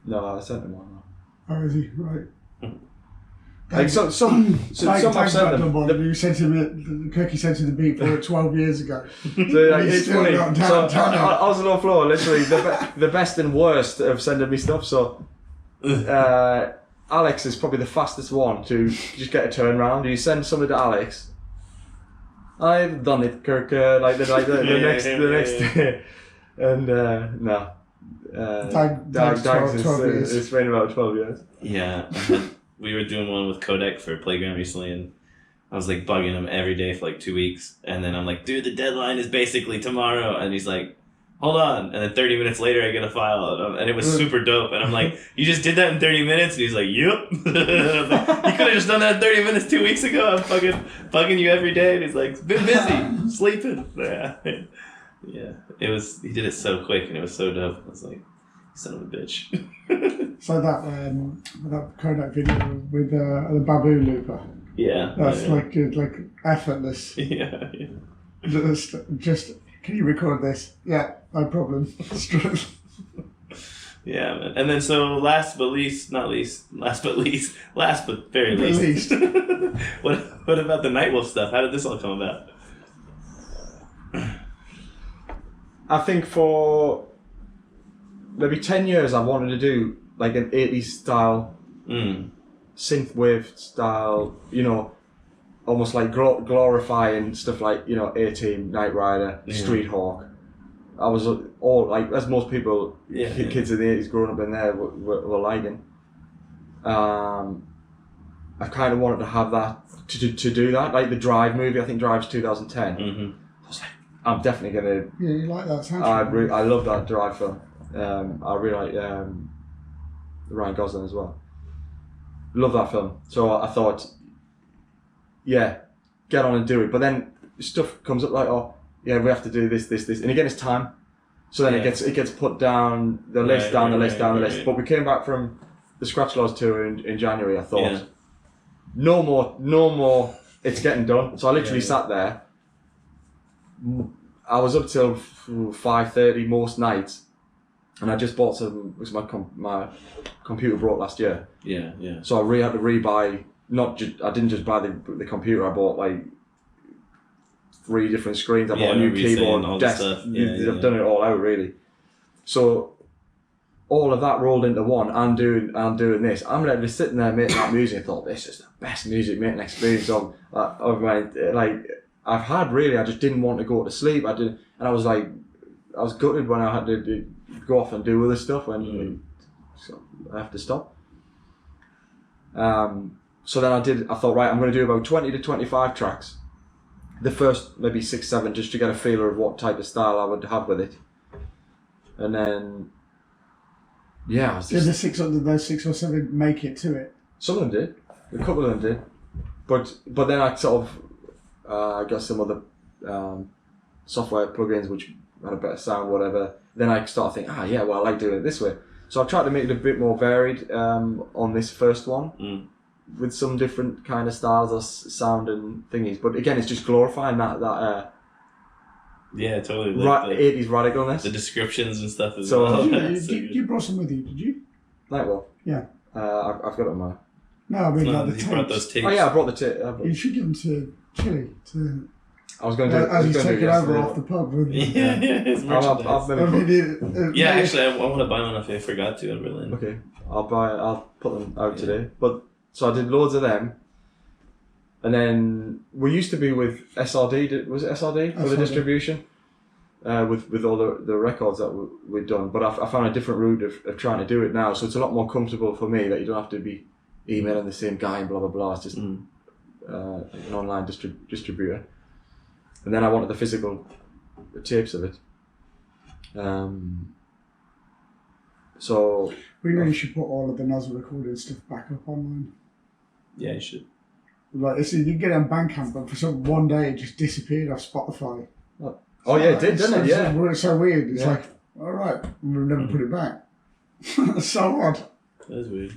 No, I sent them one. Oh, is he? Right. Like some I've sent them. You sent him Kirky sent him the beat for 12 years ago. So like, it's funny. So NOZL Floor, literally the best and worst of sending me stuff. So Alex is probably the fastest one to just get a turnaround. You send something to Alex, I've done it, Kirk. The next day. And no. Dags 12 years. It's been about 12 years. Yeah, we were doing one with Kodak for Playground recently, and I was like bugging him every day for like 2 weeks, and then I'm like, dude, the deadline is basically tomorrow, and he's like, hold on, and then 30 minutes later I get a file, and it was super dope, and I'm like, you just did that in 30 minutes? And he's like, yep. I was like, you could have just done that in 30 minutes 2 weeks ago. I'm fucking bugging you every day, and he's like, been busy, sleeping. Yeah, it was, he did it so quick, and it was so dope. I was like, son of a bitch. So that Kodak video with the baboon looper. Yeah. That's like effortless. Yeah. Just can you record this? Yeah, no problem. Yeah, man. And then so last but very least. What about the Nightwolf stuff? How did this all come about? I think for maybe 10 years I wanted to do like an 80s style, synthwave style, you know, almost like glorifying stuff like, you know, A-Team, Knight Rider, Street Hawk. I was all like, as most people, kids in the 80s growing up in there were liking. I kind of wanted to have that, to do that, like the Drive movie, I think Drive's 2010. I was like, I'm definitely going to... Yeah, you like that soundtrack? I love that Drive film. I really like Ryan Gosling as well. Love that film. So I thought, yeah, get on and do it. But then stuff comes up like, oh, yeah, we have to do this. And again, it's time. So then it gets put down the list, down the list. But we came back from the Scratch Laws tour in January. I thought, no more. It's getting done. So I literally sat there. I was up till 5:30 most nights, and I just bought some. Because my computer broke last year. Yeah. So I had to rebuy. I didn't just buy the computer. I bought like 3 different screens. I bought a new keyboard, desk. I've done it all out really. So all of that rolled into one. I'm doing this. I'm literally sitting there making that music. I thought this is the best music making experience of my like. I've had really. I just didn't want to go to sleep. And I was gutted when I had to go off and do other stuff so I have to stop. So then I thought, right, I'm going to do about 20 to 25 tracks. The first maybe 6, 7, just to get a feeler of what type of style I would have with it. And then, yeah. Did those 6 or 7 make it to it? Some of them did. A couple of them did. But then I sort of got some other software plugins which had a better sound, whatever. Then I started thinking, I like doing it this way. So I've tried to make it a bit more varied on this first one, with some different kind of styles of sound and thingies. But again, it's just glorifying that yeah, totally. 80s radicalness. The descriptions and stuff as well. You brought some with you, did you? Nightwolf? Yeah. I've got it on my... No, I mean like the you tapes. brought those tapes. Oh yeah, I brought the tape. You should give them to Chili. I was going to do it. As he's taking over off the pub. His merchandise. Yeah, actually, I want to buy one if I forgot to in Berlin. Okay, I'll put them out today. But so I did loads of them, and then we used to be with SRD. Was it SRD for the distribution? With all the records that we'd done, but I found a different route of trying to do it now. So it's a lot more comfortable for me that you don't have to be emailing the same guy and blah blah blah. It's just an online distributor. And then I wanted the physical tapes of it. So we really should put all of the Nozzle recording stuff back up online. Yeah, you should. Like, you can get it on Bandcamp, but for some one day it just disappeared off Spotify. Oh yeah, it did, didn't it? Yeah. It's so weird. It's like, all right, we've never put it back. So odd. That is weird.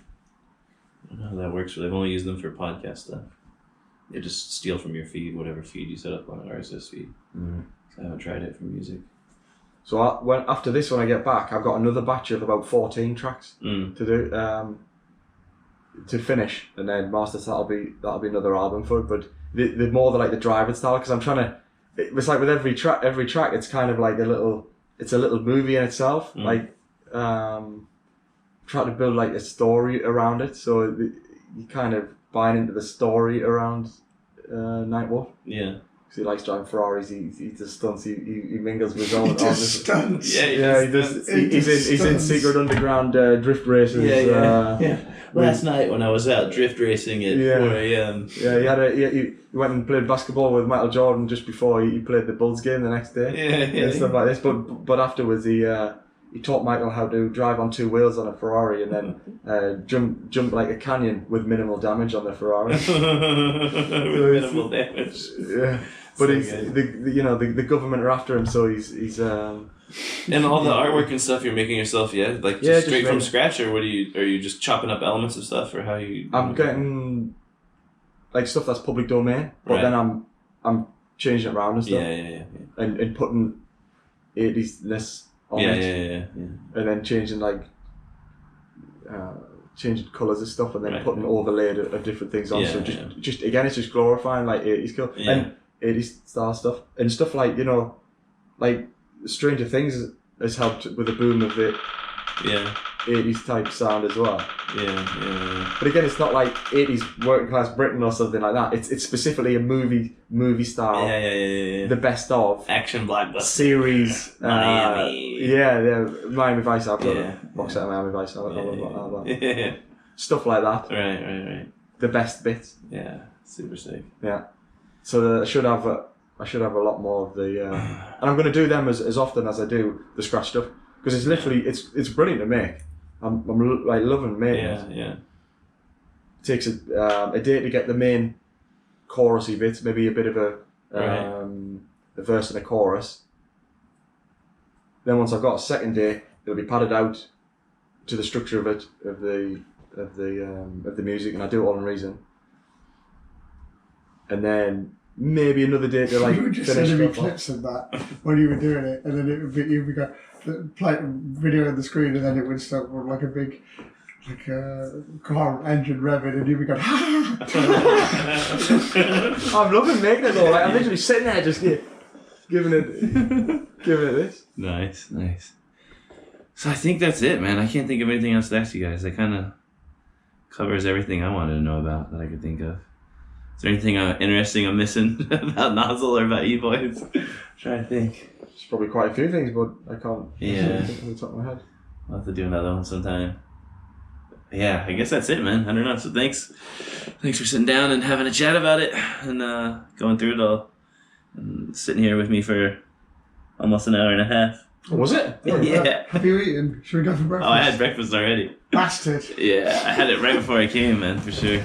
I don't know how that works. They've only used them for podcast stuff. They just steal from your feed, whatever feed you set up on an RSS feed. So I haven't tried it for music. So after this, when I get back, I've got another batch of about 14 tracks to do to finish, and then master. So that'll be another album for it. But the more like the driving style, because I'm trying to. It's like with every track, it's kind of like a little movie in itself. Like try to build like a story around it, so you kind of buying into the story around Nightwolf. Yeah. He likes driving Ferraris. He does stunts. He mingles with all. He all does this. stunts. Yeah, he does. He's in secret underground drift races. Yeah. Last night when I was out drift racing at 4 a.m. Yeah, he went and played basketball with Michael Jordan just before he played the Bulls game the next day. And stuff like this. But afterwards he taught Michael how to drive on 2 wheels on a Ferrari and then jump like a canyon with minimal damage on the Ferrari. Minimal damage. Yeah. But the government are after him, so he's and all the artwork and stuff you're making yourself, like just straight from scratch, or are you just chopping up elements of stuff, or how you? I'm getting like stuff that's public domain, but then I'm changing it around and stuff, and putting 80s-ness on it, and then changing changing colours and stuff, and then putting overlaid of different things on. So just again, it's just glorifying like 80s colour and 80s style stuff and stuff like like Stranger Things has helped with the boom of the 80s type sound as well. But again, it's not like 80s working class Britain or something like that. It's specifically a movie style. The best of action blockbuster series. Miami. Miami Vice. I've got a box set of Miami Vice. I love that. Stuff like that. Right. The best bits. Yeah, super sick. Yeah. So I should have a lot more of the, and I'm going to do them as often as I do the scratch stuff because it's literally it's brilliant to make. I'm like loving making it. It takes a day to get the main chorusy bits, maybe a bit of a verse and a chorus. Then once I've got a second day, it'll be padded out to the structure of it of the music, and I do it all in Reason. And then maybe another day to like you were just sending me clips of that when you were doing it, and then you would go play video on the screen, and then it would start with like a big car engine revving, and you would go. I'm loving making it though. Like I'm literally sitting there just giving it this. Nice. So I think that's it, man. I can't think of anything else to ask you guys. That kind of covers everything I wanted to know about that I could think of. Is there anything interesting I'm missing about Nozzle or about E-Boys? Trying to think. There's probably quite a few things, but I can't think on the top of my head. I'll have to do another one sometime. Yeah, I guess that's it, man. I don't know. So thanks for sitting down and having a chat about it and going through it all and sitting here with me for almost an hour and a half. Oh, was it? Yeah. Have you eaten? Should we go for breakfast? Oh, I had breakfast already. Bastard. Yeah, I had it right before I came, man, for sure.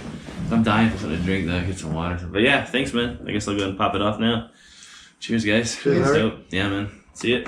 I'm dying for something to drink though. Get some water. But yeah, thanks, man. I guess I'll go ahead and pop it off now. Cheers, guys. Cheers. Yeah, man. See ya.